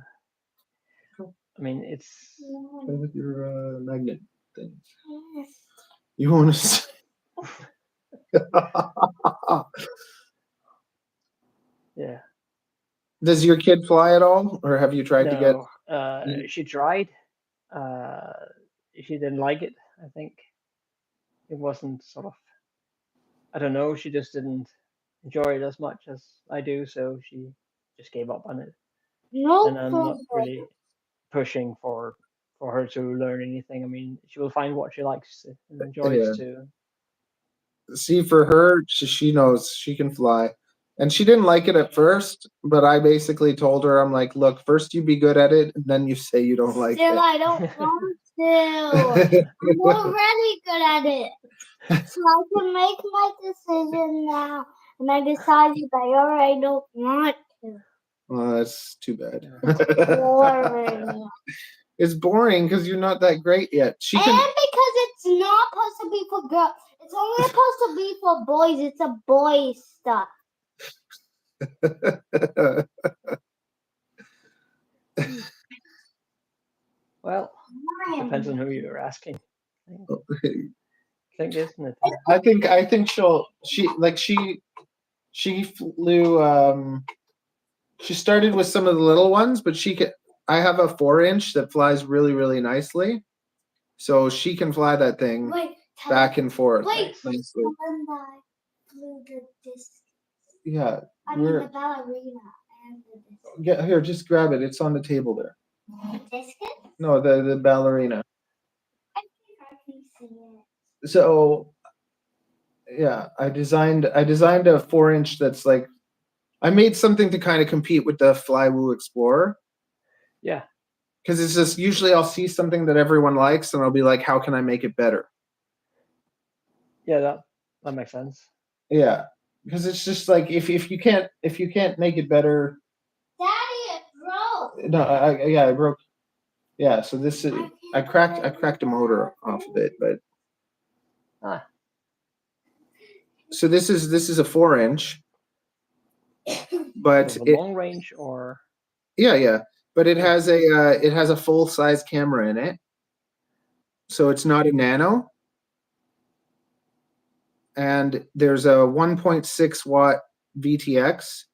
mean, it's Play with your magnet thing. You want to? yeah. Does your kid fly at all, or have you tried to get? No, she tried. Uh, she didn't like it. I think it wasn't sort of. I don't know. She just didn't enjoy it as much as I do, so she just gave up on it. And I'm not really pushing for her to learn anything. I mean, she will find what she likes and enjoys Yeah. to. See, for her, she knows she can fly, and she didn't like it at first. But I basically told her, I'm like, look, first you be good at it, and then you say you don't like Still, it. I don't want to. I'm already good at it. So I can make my decision now. And I decided I already don't want to. Well, that's too bad. Boring. It's boring because you're not that great yet. She And can. because it's not supposed to be for girls. It's only supposed to be for boys. It's a boy stuff. Well, depends on who you're asking. I think, isn't it? I think she flew. She started with some of the little ones, but she can. I have a 4-inch that flies really, really nicely, so she can fly that thing back and forth nicely. Flew the disc. Yeah, I mean the ballerina. Here, just grab it. It's on the table there. Discus? No, the ballerina. I think I can see it. So yeah, I designed a 4-inch that's like, I made something to kind of compete with the Flywoo Explorer. Yeah. Because it's just usually I'll see something that everyone likes and I'll be like, how can I make it better? Yeah, that makes sense. Yeah. Because it's just like if you can't make it better. Daddy, it broke. No, I broke. Yeah, so this is I cracked a motor off of it, but so this is a 4-inch. But the long range or yeah. But it has a full size camera in it. So it's not a nano. And there's a 1.6 watt VTX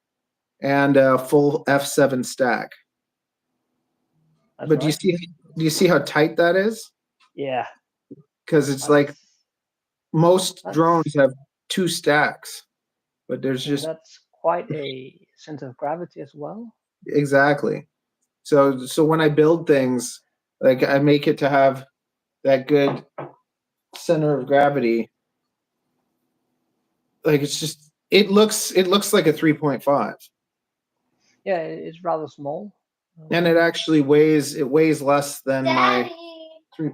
and a full F7 stack. That's But right. do you see how tight that is? Yeah. Because it's like most drones have 2 stacks, but there's just that's quite a center of gravity as well. Exactly. So when I build things, like I make it to have that good center of gravity. Like it looks like a 3.5. Yeah, it's rather small. And it actually weighs less than Daddy. my 3.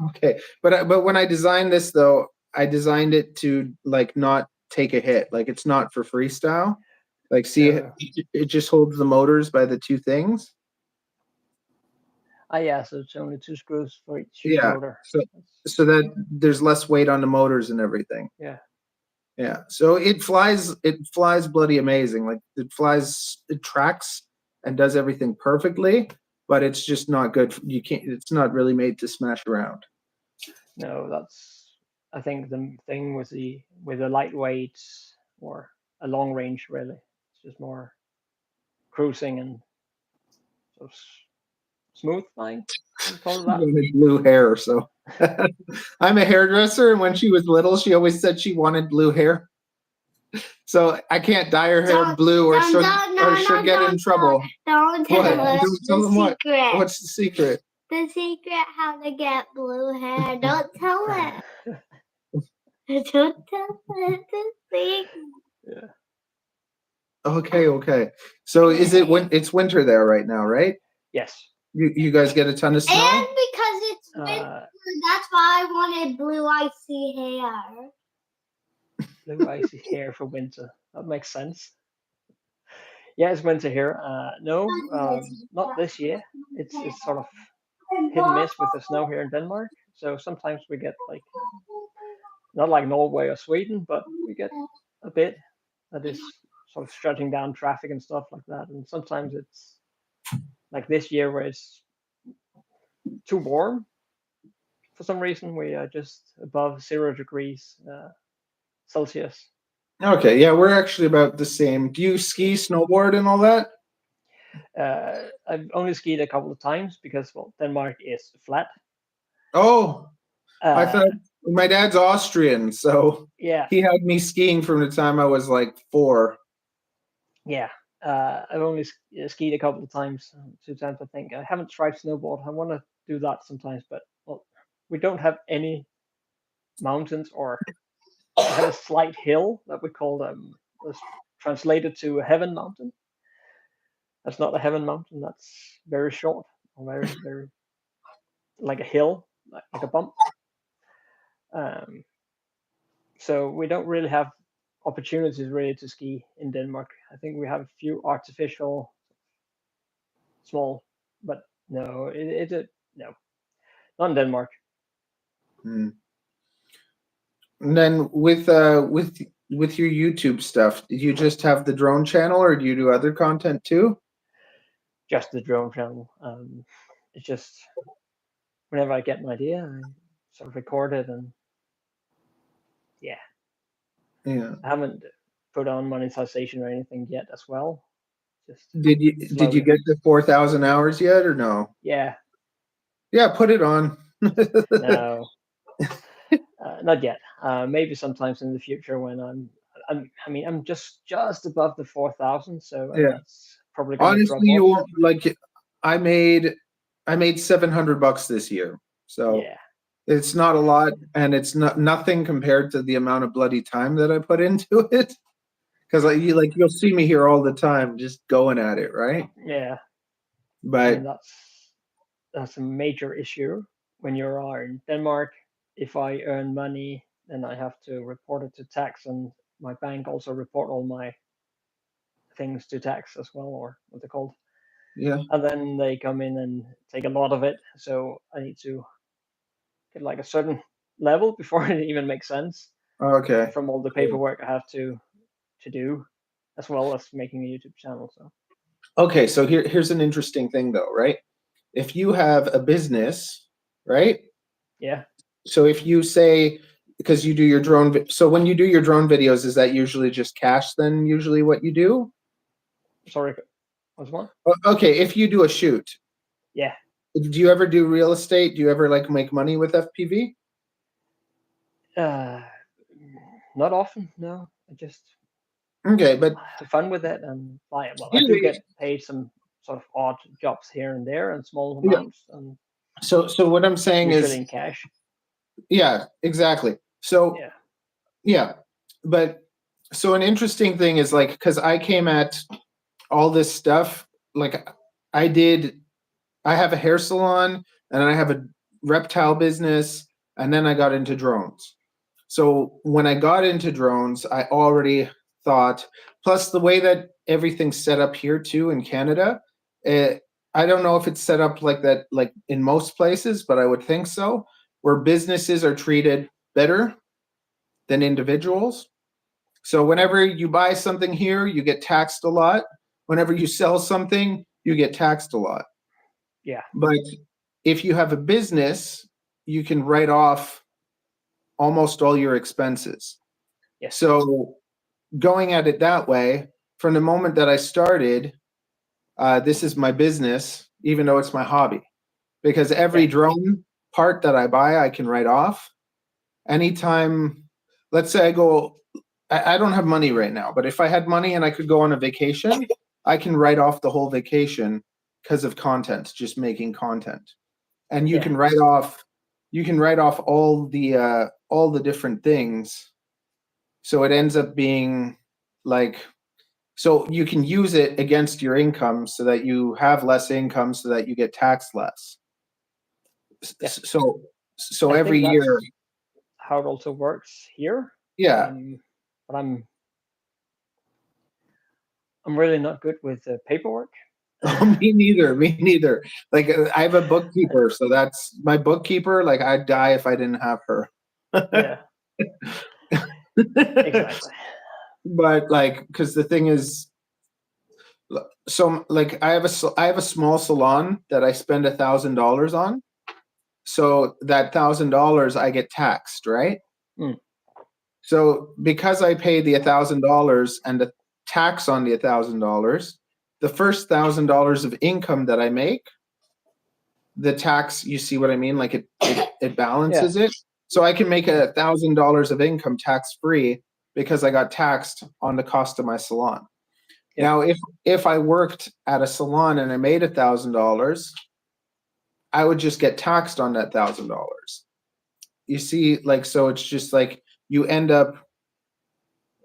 Okay, but when I designed this though, I designed it to like not take a hit. Like it's not for freestyle. Like see, it just holds the motors by the 2 things. Yeah, so it's only 2 screws for each motor. So that there's less weight on the motors and everything. Yeah. Yeah. So it flies bloody amazing. Like it tracks and does everything perfectly, but it's just not good. It's not really made to smash around. No, that's I think the thing with the lightweight or a long range really. It's just more cruising and sort of smooth flying. Call it that. Blue hair, so I'm a hairdresser, and when she was little, she always said she wanted blue hair. So I can't dye her hair blue, or she'll get in trouble. Don't tell us the secret. What's the secret? The secret how to get blue hair. Don't tell it. Don't tell it the secret. Yeah. Okay. So is it when it's winter there right now, right? Yes. You guys get a ton of snow? And because it's winter, that's why I wanted blue icy hair. Blue icy hair for winter. That makes sense. Yeah, it's winter here. No, not this year. It's sort of hit and miss with the snow here in Denmark. So sometimes we get like not like Norway or Sweden, but we get a bit that is sort of shutting down traffic and stuff like that. And sometimes it's like this year where it's too warm. For some reason, we are just above 0 degrees Celsius. Okay, yeah, we're actually about the same. Do you ski, snowboard, and all that? I've only skied a couple of times because, well, Denmark is flat. Oh, I thought my dad's Austrian, so yeah, he had me skiing from the time I was like 4. Yeah, I've only skied a couple of times, 2 times I think. I haven't tried snowboard. I want to do that sometimes, but well, we don't have any mountains, or we have a slight hill that we call translated to a heaven mountain. That's not a heaven mountain. That's very short, or very very like a hill, like a bump. So we don't really have opportunities really to ski in Denmark. I think we have a few artificial, small, but no, no, not in Denmark. And then with your YouTube stuff, did you just have the drone channel, or do you do other content too? Just the drone channel. It's just whenever I get an idea, I sort of record it, and yeah. I haven't put on monetization or anything yet as well. Just did you get to 4,000 hours yet, or no? Yeah, put it on. No, not yet. Maybe sometimes in the future when I'm just above the 4,000, so Yeah. probably gonna Honestly, drop you off. won't like. I made $700 this year, so Yeah, it's not a lot, and it's nothing compared to the amount of bloody time that I put into it. Because you'll see me here all the time, just going at it, right? yeah. I But mean, that's a major issue when you are in Denmark. If I earn money, then I have to report it to tax, and my bank also report all my things to tax as well, or what they're called. yeah, And then they come in and take a lot of it. So I need to get like a certain level before it even makes sense okay. from all the paperwork I have to do, as well as making a YouTube channel. So Okay, so here's an interesting thing though, right? If you have a business, right? yeah, So if you say, because you do your drone, so when you do your drone videos, is that usually just cash then usually what you do? sorry, what's one? Okay, if you do a shoot, Yeah, do you ever do real estate? Do you ever like make money with FPV? uh, not often. No, I just Okay, but have fun with it and fly it. Well, I do yeah, get paid some sort of odd jobs here and there and small yeah. amounts, and So what I'm saying usually is, in cash. yeah, exactly. So Yeah, yeah, but so an interesting thing is like, because I came at all this stuff, like I did, I have a hair salon and I have a reptile business, and then I got into drones. So when I got into drones, I already thought, plus the way that everything's set up here too in Canada, I don't know if it's set up like that, like in most places, but I would think so, where businesses are treated better than individuals. So whenever you buy something here, you get taxed a lot. Whenever you sell something, you get taxed a lot. yeah, But if you have a business, you can write off almost all your expenses. yes, So going at it that way, from the moment that I started, this is my business, even though it's my hobby, because every yeah, drone part that I buy, I can write off. Anytime, let's say I don't have money right now, but if I had money and I could go on a vacation, I can write off the whole vacation because of content, just making content. And yeah, you can write off all the different things. So it ends up being like, so you can use it against your income so that you have less income so that you get taxed less. yeah. So I every think year, that's how it also works here. yeah. But I'm really not good with paperwork. Oh, me neither. Like I have a bookkeeper, so that's my bookkeeper. Like I'd die if I didn't have her. Yeah, exactly. But like, because the thing is, so like I have a small salon that I spend $1,000 on. So that $1,000 I get taxed, right? Mm. So because I pay the $1,000 and the tax on the $1,000, the first $1,000 of income that I make, the tax, you see what I mean? Like it Yeah, balances it. So I can make $1,000 of income tax free because I got taxed on the cost of my salon. yeah, Now, if I worked at a salon and I made $1,000, I would just get taxed on that $1,000. You see, like, so it's just like you end up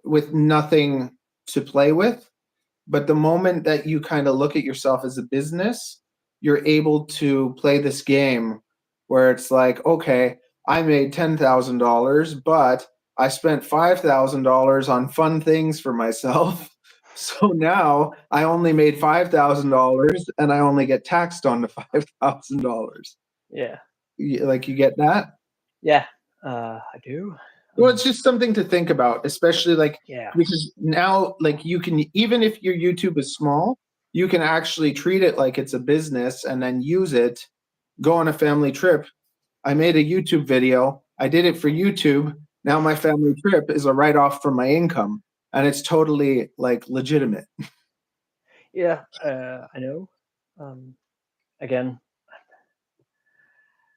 with nothing to play with. But the moment that you kind of look at yourself as a business, you're able to play this game where it's like, okay, I made $10,000, but I spent $5,000 on fun things for myself. So now I only made $5,000 and I only get taxed on the $5,000. yeah, Like you get that? yeah. I do. Well, it's just something to think about, especially like Yeah, because now, like you can, even if your YouTube is small, you can actually treat it like it's a business and then use it, go on a family trip. I made a YouTube video. I did it for YouTube. Now my family trip is a write-off from my income, and it's totally like legitimate. yeah. I know. Um, Again,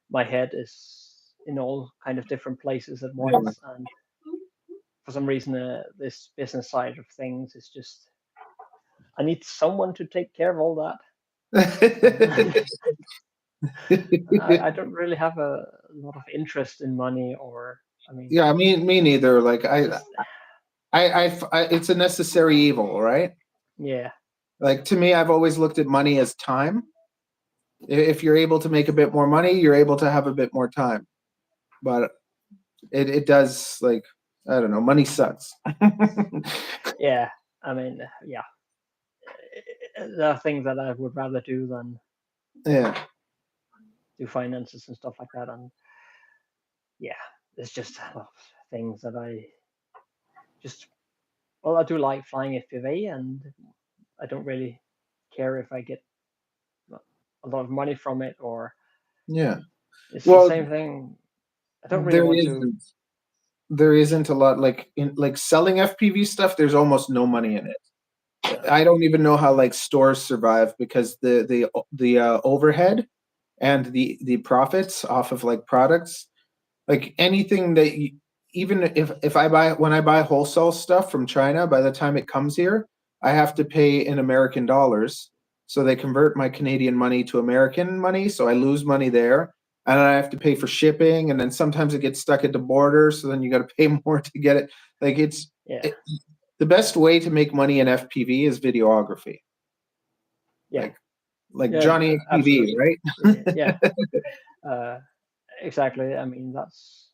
my head is in all kind of different places at Yeah. once, and for some reason, this business side of things is just I need someone to take care of all that. I don't really have a lot of interest in money, or I mean, Yeah, me neither. Like just, it's a necessary evil, right? yeah, Like to me, I've always looked at money as time. If you're able to make a bit more money, you're able to have a bit more time. But it does, like, I don't know, money sucks. yeah. I mean, yeah. There are things that I would rather do than Yeah. do finances and stuff like that, and yeah, there's just a lot of things that I just. Well, I do like flying FPV, and I don't really care if I get a lot of money from it, or Yeah. it's the Well, same thing. I don't really there want to. isn't there isn't a lot, like in like selling FPV stuff, there's almost no money in it. I don't even know how like stores survive, because the overhead and the profits off of like products, like anything that you, even if I buy, when I buy wholesale stuff from China, by the time it comes here, I have to pay in American dollars. So they convert my Canadian money to American money, so I lose money there. And I have to pay for shipping, and then sometimes it gets stuck at the border, so then you got to pay more to get it. Like Yeah, the best way to make money in FPV is videography. yeah, Like yeah, Johnny FPV, absolutely. right? Yeah, exactly. I mean, that's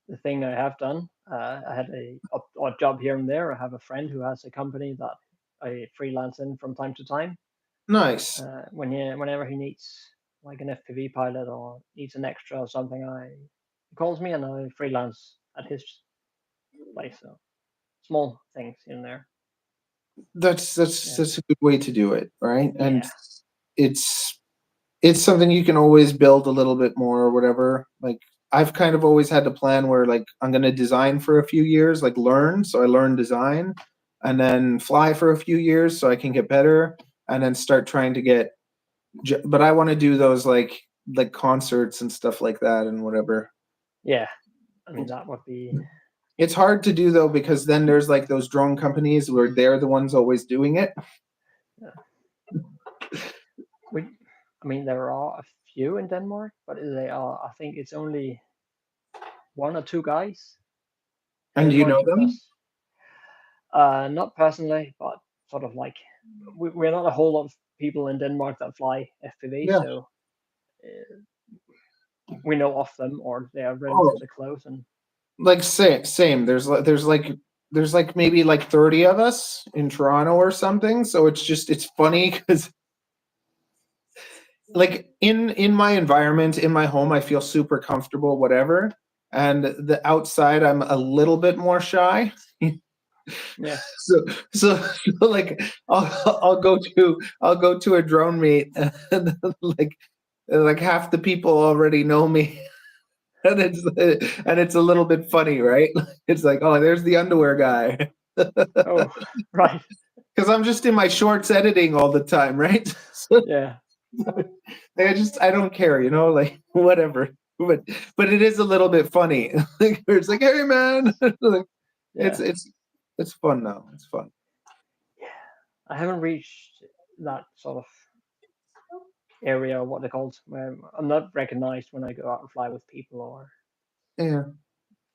the thing I have done. I had a odd job here and there. I have a friend who has a company that I freelance in from time to time. Nice. Whenever he needs like an FPV pilot or needs an extra or something, he calls me and I freelance at his place. So small things in there. That's Yeah, that's a good way to do it, right? And yeah, it's it's something you can always build a little bit more or whatever. Like I've kind of always had a plan where like I'm going to design for a few years, like learn, so I learn design, and then fly for a few years so I can get better, and then start trying to get but I want to do those like concerts and stuff like that and whatever. yeah. I mean, that would be. It's hard to do though, because then there's like those drone companies where they're the ones always doing it. We, I mean, there are a few in Denmark, but they are. I think it's only one or two guys in And do you Denmark know them? because, not personally, but sort of like we're not a whole lot of people in Denmark that fly FPV, Yeah. so we know of them or they are Oh, relatively close. And like same. There's like maybe like 30 of us in Toronto or something. So it's funny because like in my environment, in my home, I feel super comfortable, whatever. And the outside, I'm a little bit more shy. yeah, So so like I'll go to a drone meet, and like half the people already know me. And it's a little bit funny, right? It's like, oh, there's the underwear guy. oh, right, Because I'm just in my shorts editing all the time, right? So yeah, I don't care, like whatever. But it is a little bit funny. Like, it's like, hey man, like, yeah. it's fun now. It's fun. I haven't reached that sort of area, what they're called, where I'm not recognized when I go out and fly with people or Yeah.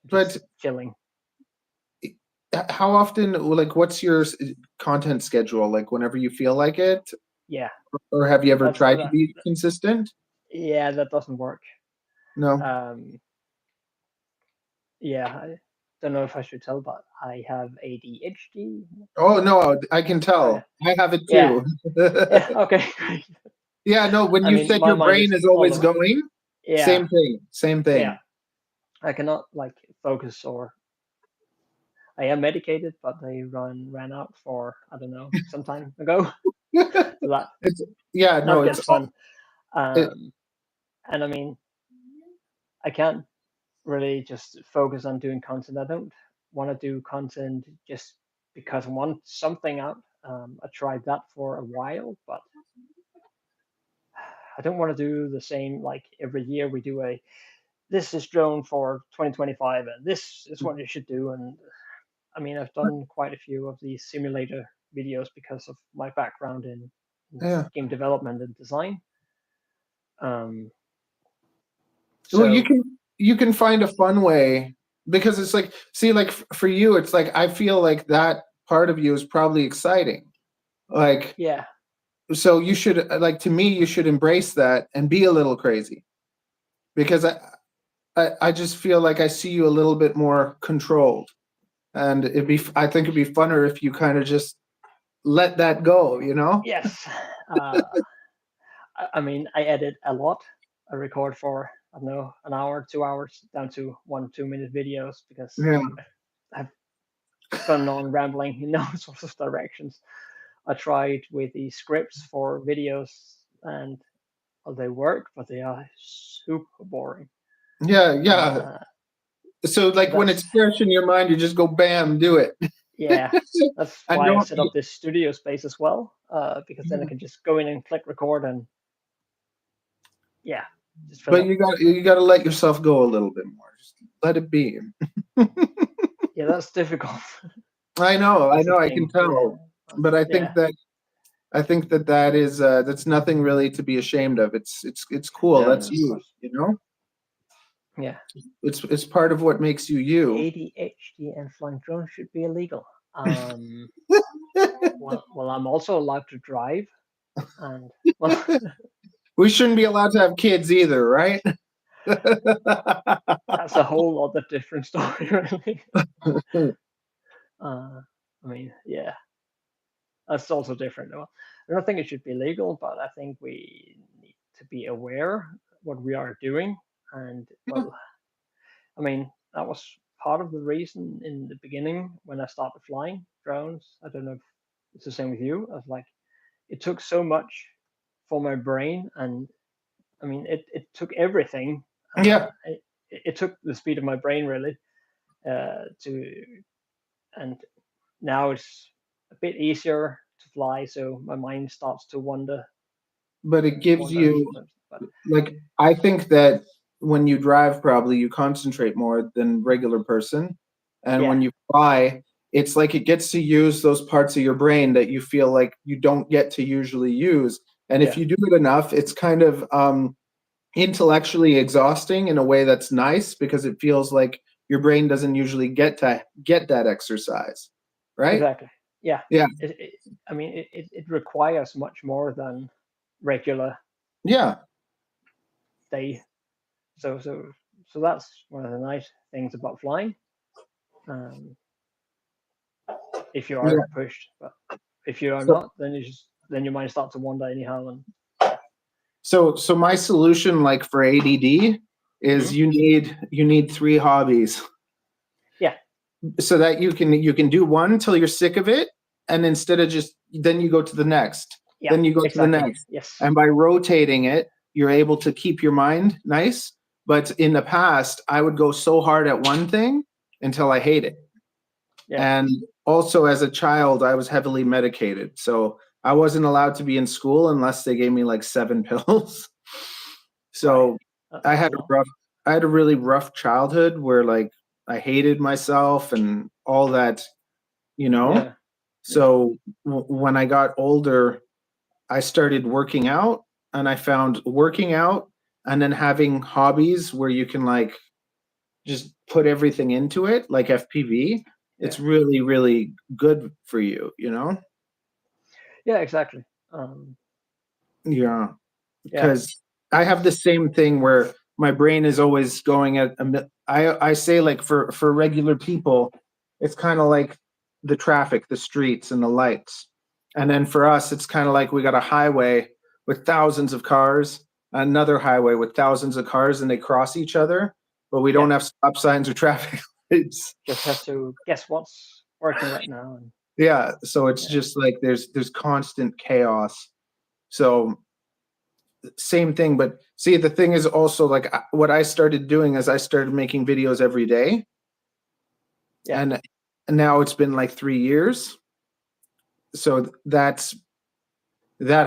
just But chilling. how often, like, what's your content schedule? Like, whenever you feel like it, Yeah, or have you ever that's tried to that. be consistent? Yeah, that doesn't work. No. Um, yeah, I don't know if I should tell, but I have ADHD. Oh no, I can Oh yeah, tell. I have it yeah, too. yeah. Okay, great. Yeah, no, when I you mean, said my your mind brain is is all always over. going, Yeah, same thing, same yeah. thing. I cannot like focus, or I am medicated, but they ran out for I don't know some time ago. So that It's yeah, no, that it's gets fun. it, Um, and I mean, I can't really just focus on doing content. I don't want to do content just because I want something out. I tried that for a while, but I don't want to do the same like every year we do a this is drone for 2025 and this is what you should do. And I mean, I've done quite a few of these simulator videos because of my background in Yeah. game development and design. Well, So you can find a fun way, because it's like, see, like for you, it's like I feel like that part of you is probably exciting. Like, yeah, so you should, like, to me, you should embrace that and be a little crazy, because I just feel like I see you a little bit more controlled, and I think it'd be funner if you kind of just let that go, you know? yes. I mean, I edit a lot. I record for, I don't know, an hour, 2 hours, down to 1-2 minute videos because Yeah. I've gone on rambling in all sorts of directions. I tried with the scripts for videos and well, they work, but they are super boring. Yeah, yeah. So like when That's it's fresh in your mind, you just go bam, do it. yeah. That's And why I don't, set up this studio space as well, because then I can just go in and click record and yeah, just fill but up. you got to let yourself go a little bit more. Just let it be. Yeah, that's difficult. I know, That's the I thing. can tell. But I think Yeah. that is that's nothing really to be ashamed of. It's cool. Yeah, That's of you, course. you know? Yeah. It's part of what makes you you. ADHD and flying drones should be illegal. Well, I'm also allowed to drive, and well, We shouldn't be allowed to have kids either, right? that's a whole other different story, really. I mean, yeah, that's also different. Well, I don't think it should be legal, but I think we need to be aware what we are doing, and well, I mean, that was part of the reason in the beginning when I started flying drones. I don't know if it's the same with you. I was like, it took so much for my brain, and I mean, it took everything. Yeah. It took the speed of my brain really and now it's a bit easier to fly, so my mind starts to wander. But it gives Wander you, sometimes, but like, I think that when you drive, probably you concentrate more than regular person, and when yeah, you fly, it's like it gets to use those parts of your brain that you feel like you don't get to usually use. And if yeah, you do it enough, it's kind of intellectually exhausting in a way that's nice, because it feels like your brain doesn't usually get that exercise, right? exactly. Yeah, Yeah, I mean, it requires much more than regular yeah, day. So that's one of the nice things about flying. Um, if you yeah. are pushed, but if you are So, not, then your mind starts to wander anyhow. And so my solution, like for ADD, is Mhm. you need 3 hobbies, yeah, so that you can do one till you're sick of it, and instead of just then you go to the next, yeah, then you go to the exactly. next, Yes, and by rotating it, you're able to keep your mind nice. But in the past, I would go so hard at one thing until I hate it. yeah, And also, as a child, I was heavily medicated, so I wasn't allowed to be in school unless they gave me like 7 pills. right. So I That's had a lot. I had a really rough childhood where like I hated myself and all that, you know. Yeah, yeah, So when I got older, I started working out, and I found working out and then having hobbies where you can like just put everything into it, like FPV. yeah, It's really, really good for you, you know? yeah, exactly. Yeah. Yeah, Because I have the same thing where my brain is always going at I say, like, for regular people, it's kind of like the traffic, the streets and the lights. And then for us, it's kind of like we got a highway with thousands of cars, another highway with thousands of cars, and they cross each other, but we yeah. don't have stop signs or traffic lights. Just have to guess what's working right now, and Yeah, so it's yeah, just like there's constant chaos. So same thing, but see, the thing is also like what I started doing is I started making videos every day, yeah, and now it's been like 3 years. So that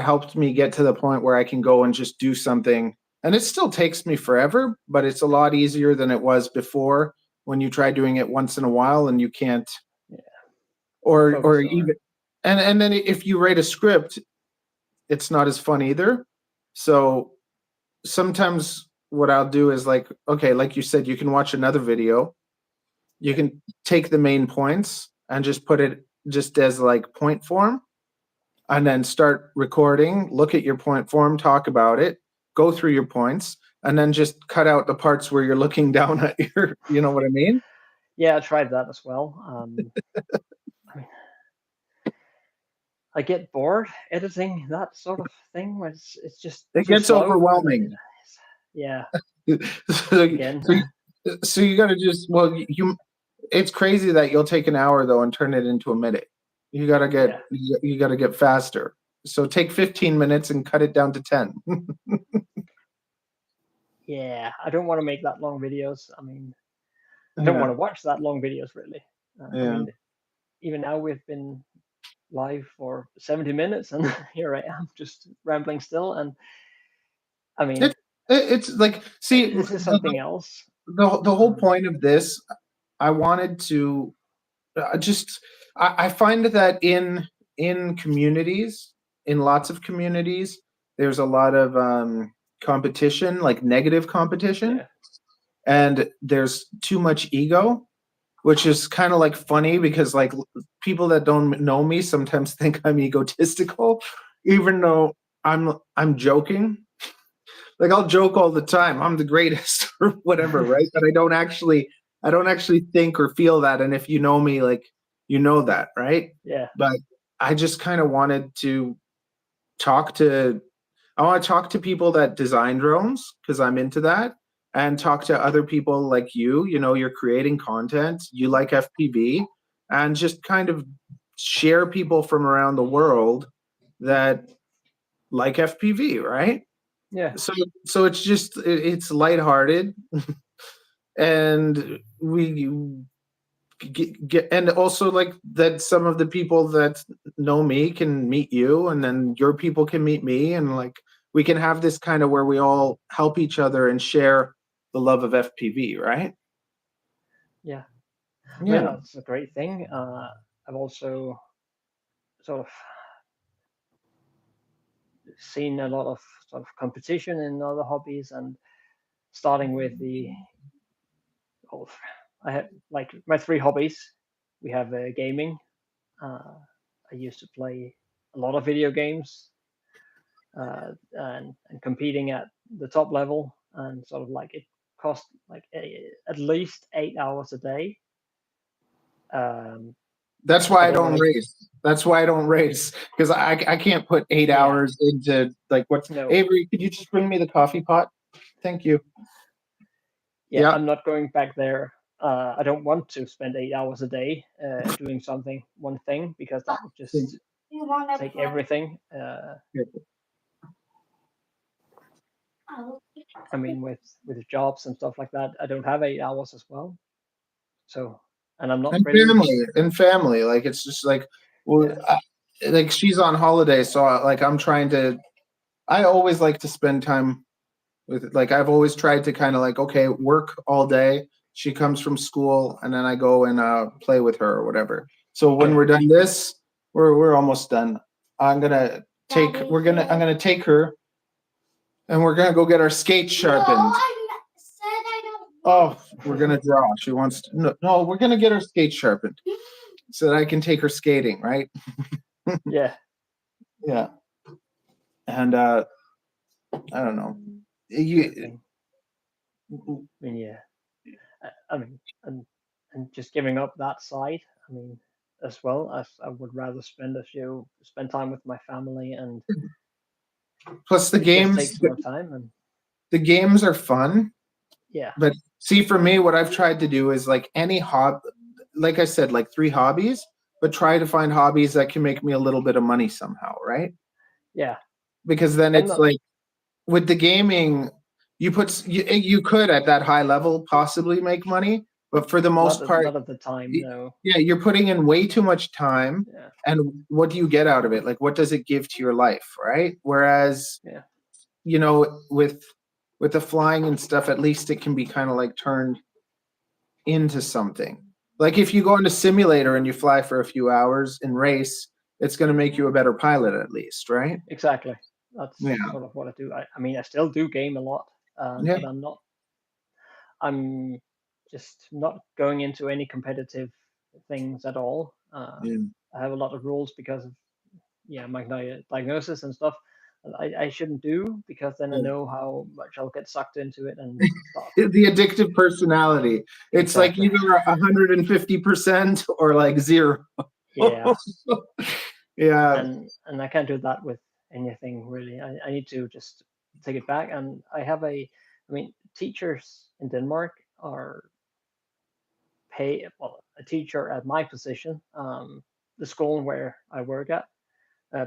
helped me get to the point where I can go and just do something, and it still takes me forever, but it's a lot easier than it was before when you try doing it once in a while and you can't, yeah. or Focus on even it. and then if you write a script, it's not as fun either. So sometimes what I'll do is like, okay, like you said, you can watch another video. You can take the main points and just put it just as like point form, and then start recording, look at your point form, talk about it, go through your points, and then just cut out the parts where you're looking down at your, you know what I mean? Yeah, I tried that as well. I mean, I get bored editing that sort of thing. Where it's just It too gets slow. overwhelming. Yeah. so, Again. so you got to just, well, you. It's crazy that you'll take an hour though and turn it into a minute. You got to get you got to get faster. So take 15 minutes and cut it down to 10. Yeah, I don't want to make that long videos. I mean, I don't want to watch that long videos really. I mean, even now we've been live for 70 minutes and here I am just rambling still. And I mean, it's like, see, this is something else. The whole point of this, I wanted to I find that in communities, in lots of communities, there's a lot of competition, like negative competition, and there's too much ego, which is kind of like funny because like people that don't know me sometimes think I'm egotistical, even though I'm joking. Like I'll joke all the time, I'm the greatest or whatever, right? But I don't actually think or feel that. And if you know me, like, you know that, right? Yeah. But I just kind of wanted to talk to people that design drones because I'm into that, and talk to other people like you. You know, you're creating content, you like FPV, and just kind of share people from around the world that like FPV, right? Yeah. So it's just it's lighthearted, and we get and also like that some of the people that know me can meet you, and then your people can meet me, and like we can have this kind of where we all help each other and share the love of FPV, right? Yeah. Yeah. Well, that's a great thing. I've also sort of seen a lot of sort of competition in other hobbies, and starting with I have like my three hobbies. We have gaming. I used to play a lot of video games, and competing at the top level, and sort of like it cost like at least 8 hours a day. That's why I then don't when I- race. That's why I don't race, because I can't put 8 Yeah. hours into like what's No. Avery, could you just bring me the coffee pot? Thank you. Yeah, Yeah. I'm not going back there. I don't want to spend 8 hours a day doing one thing, because that would just You want to take everything. I mean, with jobs and stuff like that, I don't have 8 hours as well. So, and I'm not And family, like it's just like, well, like she's on holiday, so like I'm trying to. I always like to spend time with, like I've always tried to kind of like, okay, work all day. She comes from school, and then I go and play with her or whatever. So when we're done this, we're almost done. I'm gonna take her, and we're gonna go get our skates sharpened. Oh, we're gonna draw. She wants to. No, we're gonna get her skates sharpened so that I can take her skating, right? Yeah. Yeah. And I don't know. I mean, yeah. I mean, and just giving up that side. I mean, as well as I would rather spend time with my family, and plus the it games just takes more time. And the games are fun. yeah. But see, for me, what I've tried to do is like any hobby, like I said, like 3 hobbies, but try to find hobbies that can make me a little bit of money somehow, right? Yeah. Because then it's like with the gaming, you could at that high level possibly make money, but for the most part, not at the time. No. Yeah, you're putting in way too much time. Yeah. And what do you get out of it? Like, what does it give to your life, right? Whereas, you know, with the flying and stuff, at least it can be kind of like turned into something. Like if you go into simulator and you fly for a few hours and race, it's going to make you a better pilot at least, right? Exactly. That's Yeah. sort of what I do. I mean, I still do game a lot, Yeah. but I'm just not going into any competitive things at all. Yeah. I have a lot of rules because of my diagnosis and stuff. I shouldn't do because then I know how much I'll get sucked into it and start. The addictive personality. It's like Exactly. either 150% or like 0. Yeah, Yeah. and I can't do that with anything really. I need to just take it back. And I mean, teachers in Denmark are a teacher at my position, the school where I work at,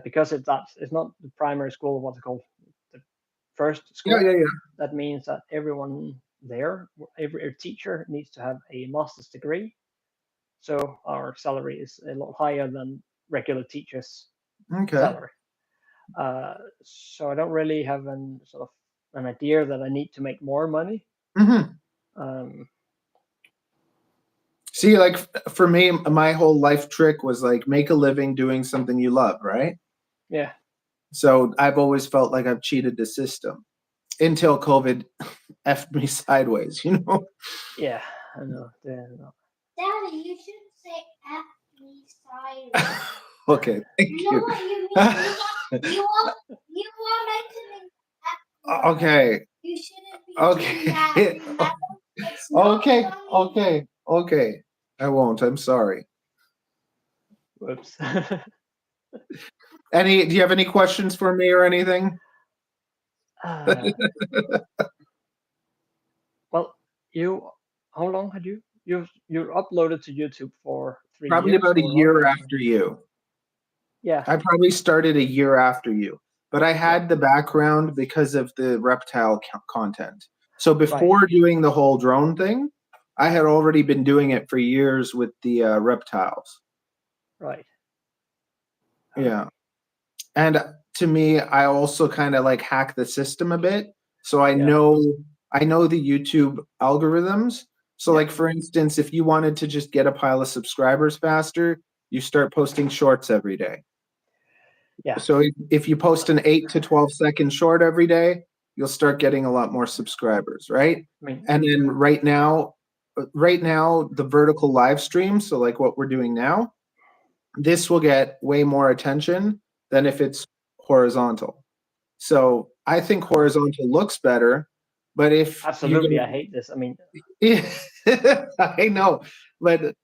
because it's not the primary school, what's it called, the first school. Yeah. That means that everyone there, every teacher needs to have a master's degree. So our salary is a lot higher than regular teachers' Okay. salary. So I don't really have an idea that I need to make more money. Um, See, like for me, my whole life trick was like make a living doing something you love, right? yeah. So I've always felt like I've cheated the system until COVID effed me sideways, you know? Yeah, I know. No. Daddy, you shouldn't say F me silent. Okay, thank You know you. what you mean? You are mentioning F word. Okay, You shouldn't be doing that. okay, Remember? It's not funny. okay. I won't. I'm sorry. Whoops. Do you have any questions for me or anything? Well, how long had you uploaded to YouTube for 3 Probably years about a or year longer? after you. Yeah. I probably started a year after you, but I had the background because of the reptile content. So before doing the whole drone thing, I had already been doing it for years with the reptiles. Right. Yeah. And to me, I also kind of like hack the system a bit. So I know the YouTube algorithms. So like for instance, if you wanted to just get a pile of subscribers faster, you start posting shorts every day. Yeah. So if you post an 8 to 12 second short every day, you'll start getting a lot more subscribers, right? And then right now the vertical live stream, so like what we're doing now, this will get way more attention than if it's horizontal. So I think horizontal looks better, but if Absolutely, I hate this. I mean, I know, but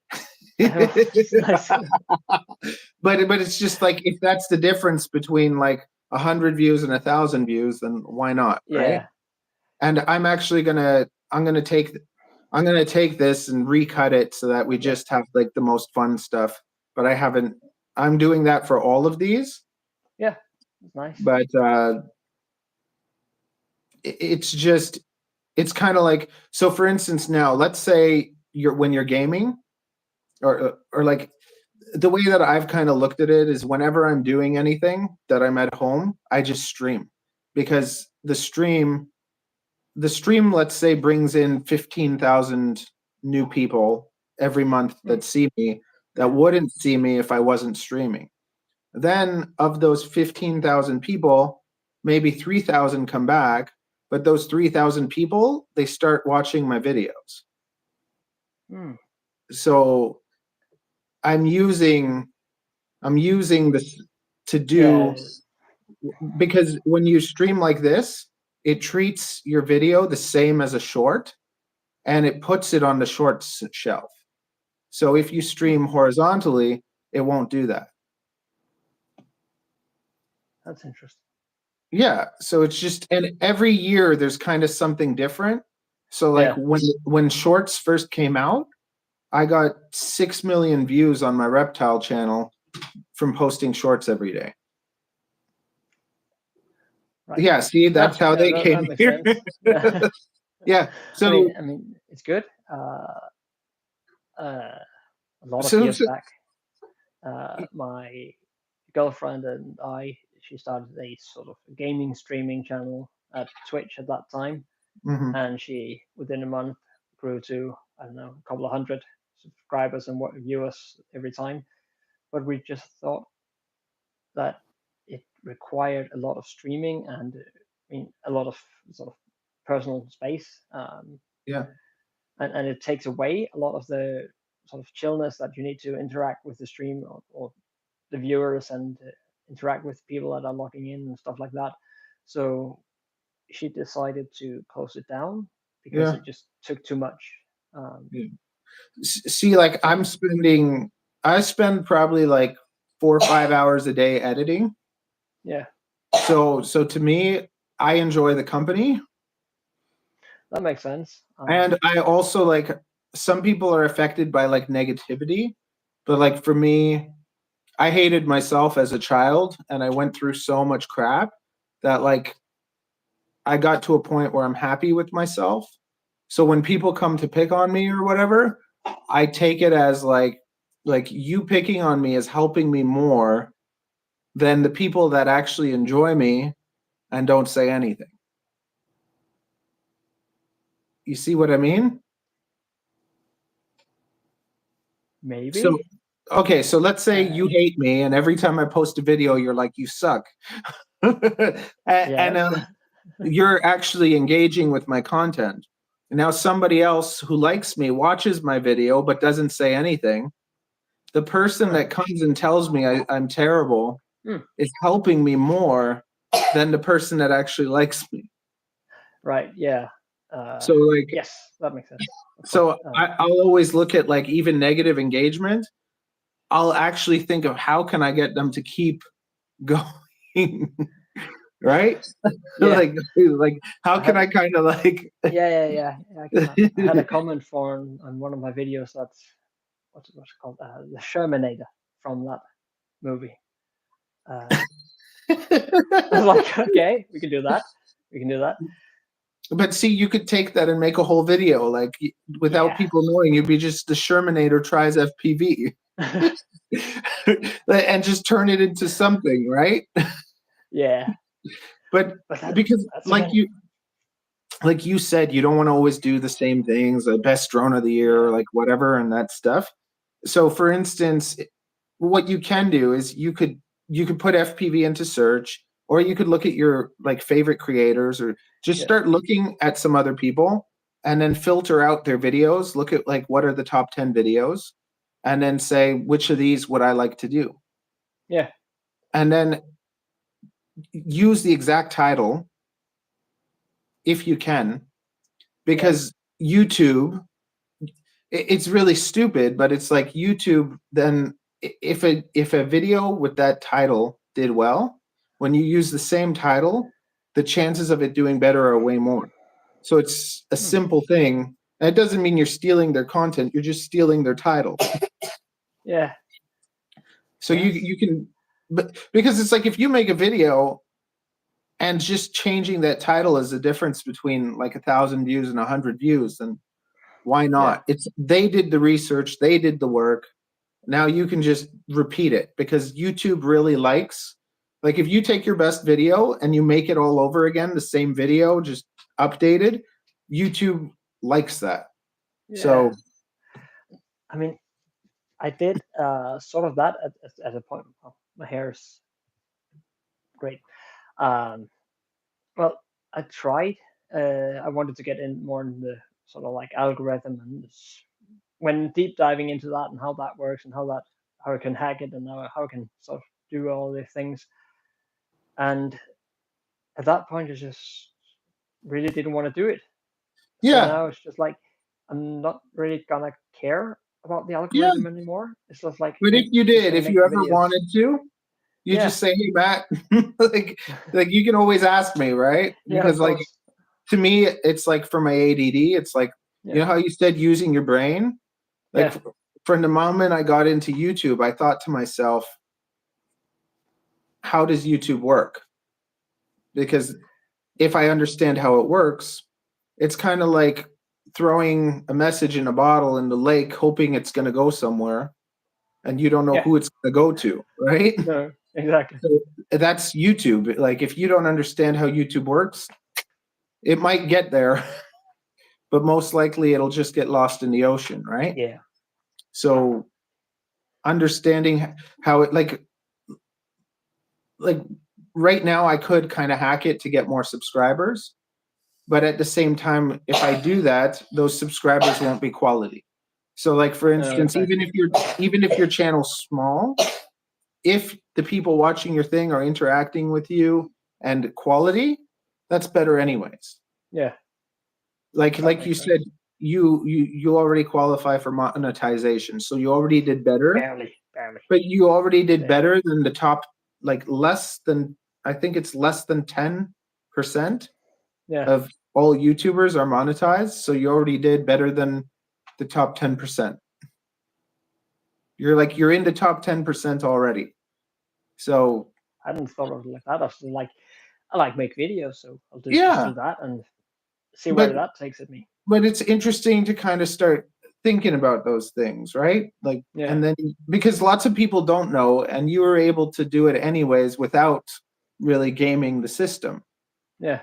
nice. but it's just like if that's the difference between like 100 views and 1,000 views, then why not, right? Yeah. And I'm gonna take this and recut it so that we just have like the most fun stuff. But I'm doing that for all of these. Yeah, it's nice. But it's kind of like, so for instance, now let's say when you're gaming, or like the way that I've kind of looked at it is whenever I'm doing anything that I'm at home, I just stream, because the stream, let's say, brings in 15,000 new people every month that see me, that wouldn't see me if I wasn't streaming. Then of those 15,000 people, maybe 3,000 come back, but those 3,000 people, they start watching my videos. So I'm using this to do, because when you stream like this, it treats your video the same as a short, and it puts it on the shorts shelf. So if you stream horizontally, it won't do that. That's interesting. Yeah, so it's just, and every year there's kind of something different. So like when shorts first came out, I got 6 million views on my reptile channel from posting shorts every day. Right. Yeah, see, that's how they came here. Yeah. So I mean, it's good. A lot of years back, my girlfriend and she started a sort of gaming streaming channel at Twitch at that time, and she within a month grew to, I don't know, a couple of hundred subscribers and viewers every time. But we just thought, that it required a lot of streaming and a lot of sort of personal space. Yeah. And it takes away a lot of the sort of chillness that you need to interact with the stream or the viewers and interact with people that are logging in and stuff like that. So she decided to close it down because Yeah. it just took too much. See, like I spend probably like 4 or 5 hours a day editing. Yeah. So to me, I enjoy the company. That makes sense. And I also like, some people are affected by like negativity, but like for me, I hated myself as a child and I went through so much crap that like I got to a point where I'm happy with myself. So when people come to pick on me or whatever, I take it as like you picking on me is helping me more than the people that actually enjoy me and don't say anything. You see what I mean? Maybe. So, okay, so let's say you hate me, and every time I post a video, you're like, you suck. And you're actually engaging with my content. And now somebody else who likes me watches my video but doesn't say anything. The person that comes and tells me I'm terrible is helping me more than the person that actually likes me. Right. Yeah. So like, yes, that makes sense. So I'll always look at like even negative engagement. I'll actually think of how can I get them to keep going, right? Yeah. like how can I kind of like yeah. I had a comment on one of my videos that's what's it called, the Shermanator from that movie. I was like, okay, we can do that. But see, you could take that and make a whole video, like without people knowing. You'd be just the Shermanator tries FPV, and just turn it into something, right? Yeah. But because like you said, you don't want to always do the same things, the best drone of the year, or like whatever, and that stuff. So, for instance, what you can do is you could put FPV into search, or you could look at your like favorite creators, or just start looking at some other people and then filter out their videos. Look at like what are the top 10 videos, and then say which of these would I like to do. Yeah. And then use the exact title if you can, because YouTube, it's really stupid, but it's like YouTube. Then if a video with that title did well, when you use the same title, the chances of it doing better are way more. So it's a simple thing. And it doesn't mean you're stealing their content. You're just stealing their title. Yeah. So you can, but because it's like if you make a video and just changing that title is the difference between like 1,000 views and 100 views, then why not? They did the research, they did the work. Now you can just repeat it, because YouTube really likes, like if you take your best video and you make it all over again, the same video, just updated, YouTube likes that. Yeah. So, I mean, I did sort of that at a point. Oh, my hair's great. Well, I tried. I wanted to get in more in the sort of like algorithm, and when deep diving into that and how that works and how I can hack it and how I can sort of do all these things. And at that point, I just really didn't want to do it. yeah. So now it's just like I'm not really gonna care about the algorithm anymore. It's just like. But if you did, if you ever wanted to, you just say, "Hey, Matt," like you can always ask me, right? Because like to me, it's like for my ADD, it's like you know how you said using your brain. Like from the moment I got into YouTube, I thought to myself, "How does YouTube work?" Because if I understand how it works, it's kind of like throwing a message in a bottle in the lake, hoping it's going to go somewhere, and you don't know who it's going to go to, right? No, exactly. So that's YouTube. Like if you don't understand how YouTube works, it might get there, but most likely it'll just get lost in the ocean, right? Yeah. So understanding how it, like like right now I could kind of hack it to get more subscribers, but at the same time, if I do that, those subscribers won't be quality. So like for instance, Okay. even if your channel's small, if the people watching your thing are interacting with you and quality, that's better anyways. Yeah. Like That you makes said, sense. you already qualify for monetization, so you already did better. Barely. But you already did Yeah. better than the top, like less than, I think it's less than 10% Yeah. of all YouTubers are monetized. So you already did better than the top 10%. You're in the top 10% already. So I hadn't thought of it like that. I like make videos, so I'll just yeah, do that and see where but that takes me. but it's interesting to kind of start thinking about those things, right? Like, Yeah. and then because lots of people don't know, and you were able to do it anyways without really gaming the system, Yeah.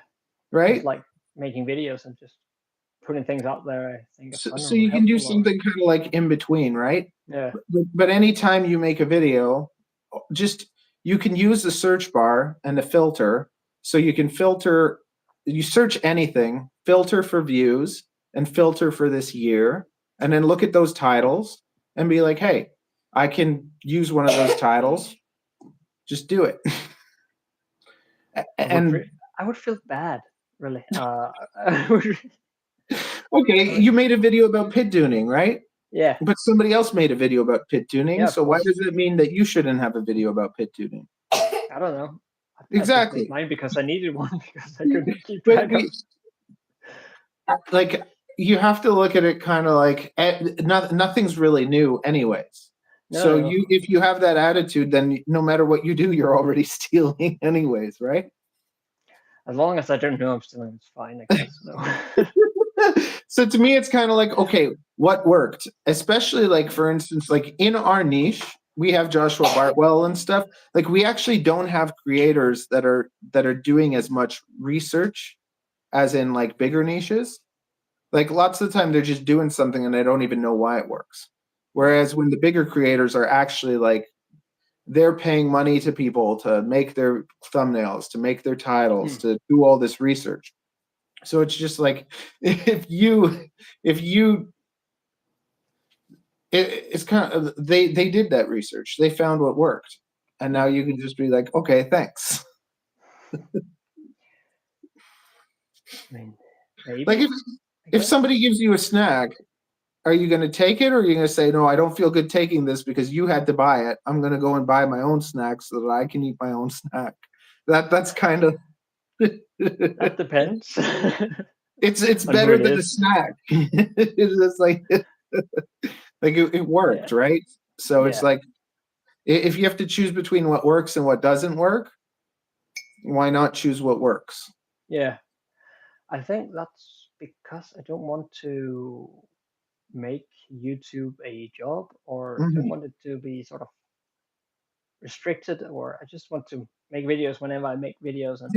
right? Just like making videos and just putting things out there. I think it's fun So or you can do helpful. something kind of like in between, right? Yeah. But anytime you make a video, just you can use the search bar and the filter. So you can filter, you search anything, filter for views and filter for this year, and then look at those titles and be like, hey, I can use one of those titles. Just do it. And I would feel bad, really. okay, you made a video about pit tuning, right? Yeah. But somebody else made a video about pit tuning, Yeah, so why does it mean that you shouldn't have a video about pit tuning? I don't know. Exactly. I just made mine because I needed one because I couldn't keep But track of. like you have to look at it kind of like nothing's really new anyways. So No. if you have that attitude, then no matter what you do, you're already stealing anyways, right? As long as I don't know I'm stealing, it's fine, I guess. No. So to me, it's kind of like, okay, what worked? Especially like, for instance, like in our niche, we have Joshua Bartwell and stuff. Like we actually don't have creators that are doing as much research as in like bigger niches. Like lots of the time they're just doing something and they don't even know why it works. Whereas when the bigger creators are actually like, they're paying money to people to make their thumbnails, to make their titles, to do all this research. So it's just like it's kind of they did that research. They found what worked. And now you can just be like, okay, thanks. I mean, maybe. Like if somebody gives you a snack, are you going to take it, or are you going to say, no, I don't feel good taking this because you had to buy it. I'm going to go and buy my own snack so that I can eat my own snack. That's kind of that depends. It's better than a snack. It's just like it worked, right? So it's like if you have to choose between what works and what doesn't work, why not choose what works? Yeah, I think that's because I don't want to make YouTube a job, or don't want it to be sort of restricted, or I just want to make videos whenever I make videos. And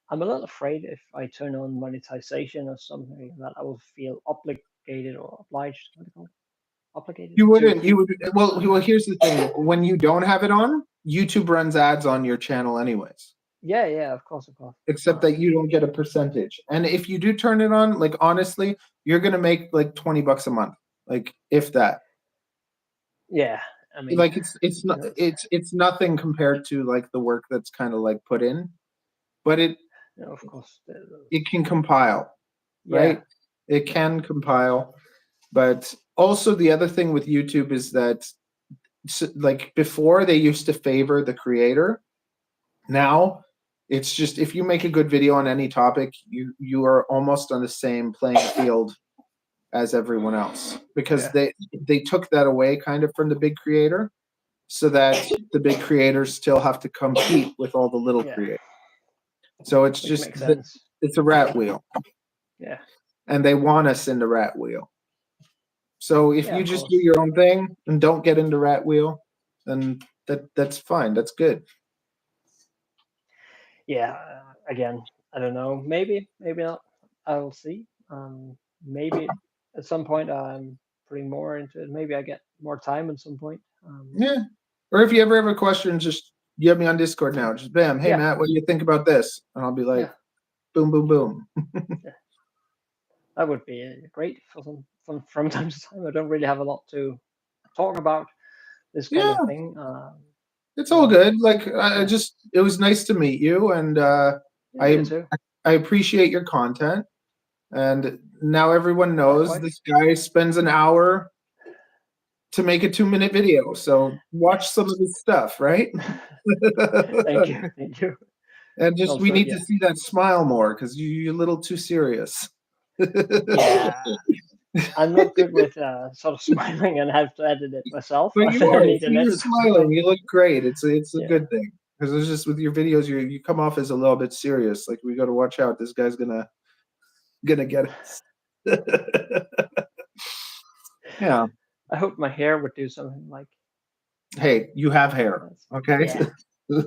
I'm a little afraid if I turn on monetization or something that I will feel obligated or obliged. What do you call it? Obligated? You wouldn't. You would. Well, here's the thing. When you don't have it on, YouTube runs ads on your channel anyways. Yeah, of course. Except that you don't get a percentage. And if you do turn it on, like honestly, you're gonna make like $20 a month, like if that. Yeah, I mean, like it's nothing compared to like the work that's kind of like put in, but of course, it can compile, right? It can compile, but also the other thing with YouTube is that like before they used to favor the creator. Now it's just if you make a good video on any topic, you are almost on the same playing field as everyone else, because they took that away kind of from the big creator, so that the big creators still have to compete with all the little creators. So it's just it's a rat wheel. Yeah. And they want us in the rat wheel. So if you just do your own thing and don't get into rat wheel, then that's fine. That's good. Yeah, again, I don't know. Maybe not. I'll see. Maybe at some point I'm putting more into it. Maybe I get more time at some point. Yeah. Or if you ever have a question, just you have me on Discord now. Just bam, hey Yeah. Matt, what do you think about this? And I'll be like, Yeah. boom, boom, boom. That would be great for from time to time. I don't really have a lot to talk about this kind Yeah. of thing. It's all good. Like Yeah. it was nice to meet you, and Yeah, you too. I appreciate your content. And now everyone knows Likewise. this guy spends an hour to make a 2-minute video. So watch some of his stuff, right? Thank you. And just Also, we need yeah. to see that smile more because you're a little too serious. Yeah, I'm not good with sort of smiling and have to edit it myself. But I you think I are. need an You're editor. smiling. You look great. It's a Yeah. good thing because it's just with your videos, you come off as a little bit serious. Like we got to watch out. This guy's gonna get us. Yeah. I hope my hair would do something like. Hey, you have hair. Okay. Yeah.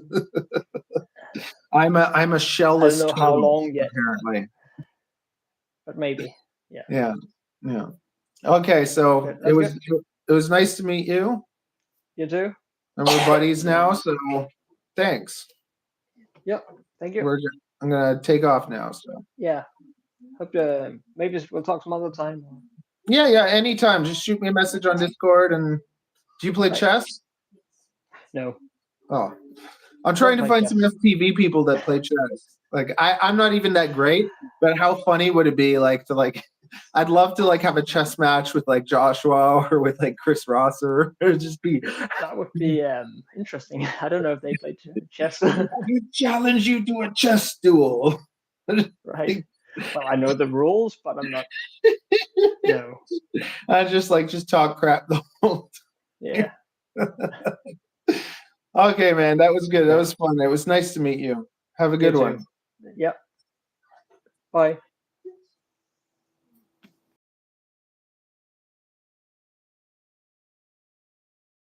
I'm a I shellless don't know how toad, long yet, apparently. but maybe. Yeah. Okay, so Good, that's it was nice to meet you. You too. And we're buddies now, so thanks. Yep. Thank you. I'm gonna take off now. So Yeah. Hope maybe we'll talk some other time. yeah, anytime. Just shoot me a message on Discord. And do you play Right. chess? No. Oh, I'm trying to play find some FPV people that play chess. Like I'm not even that great, but how funny would it be I'd love to have a chess match with Joshua or with Chris Rosser or just be That would be interesting. I don't know if they play chess. you challenge you to a chess duel. Right. Well, I know the rules, but I'm not. No. I just talk crap the whole Yeah. Okay, man, that was good. That was fun. It was nice to meet you. Have a good one. Yep. Bye.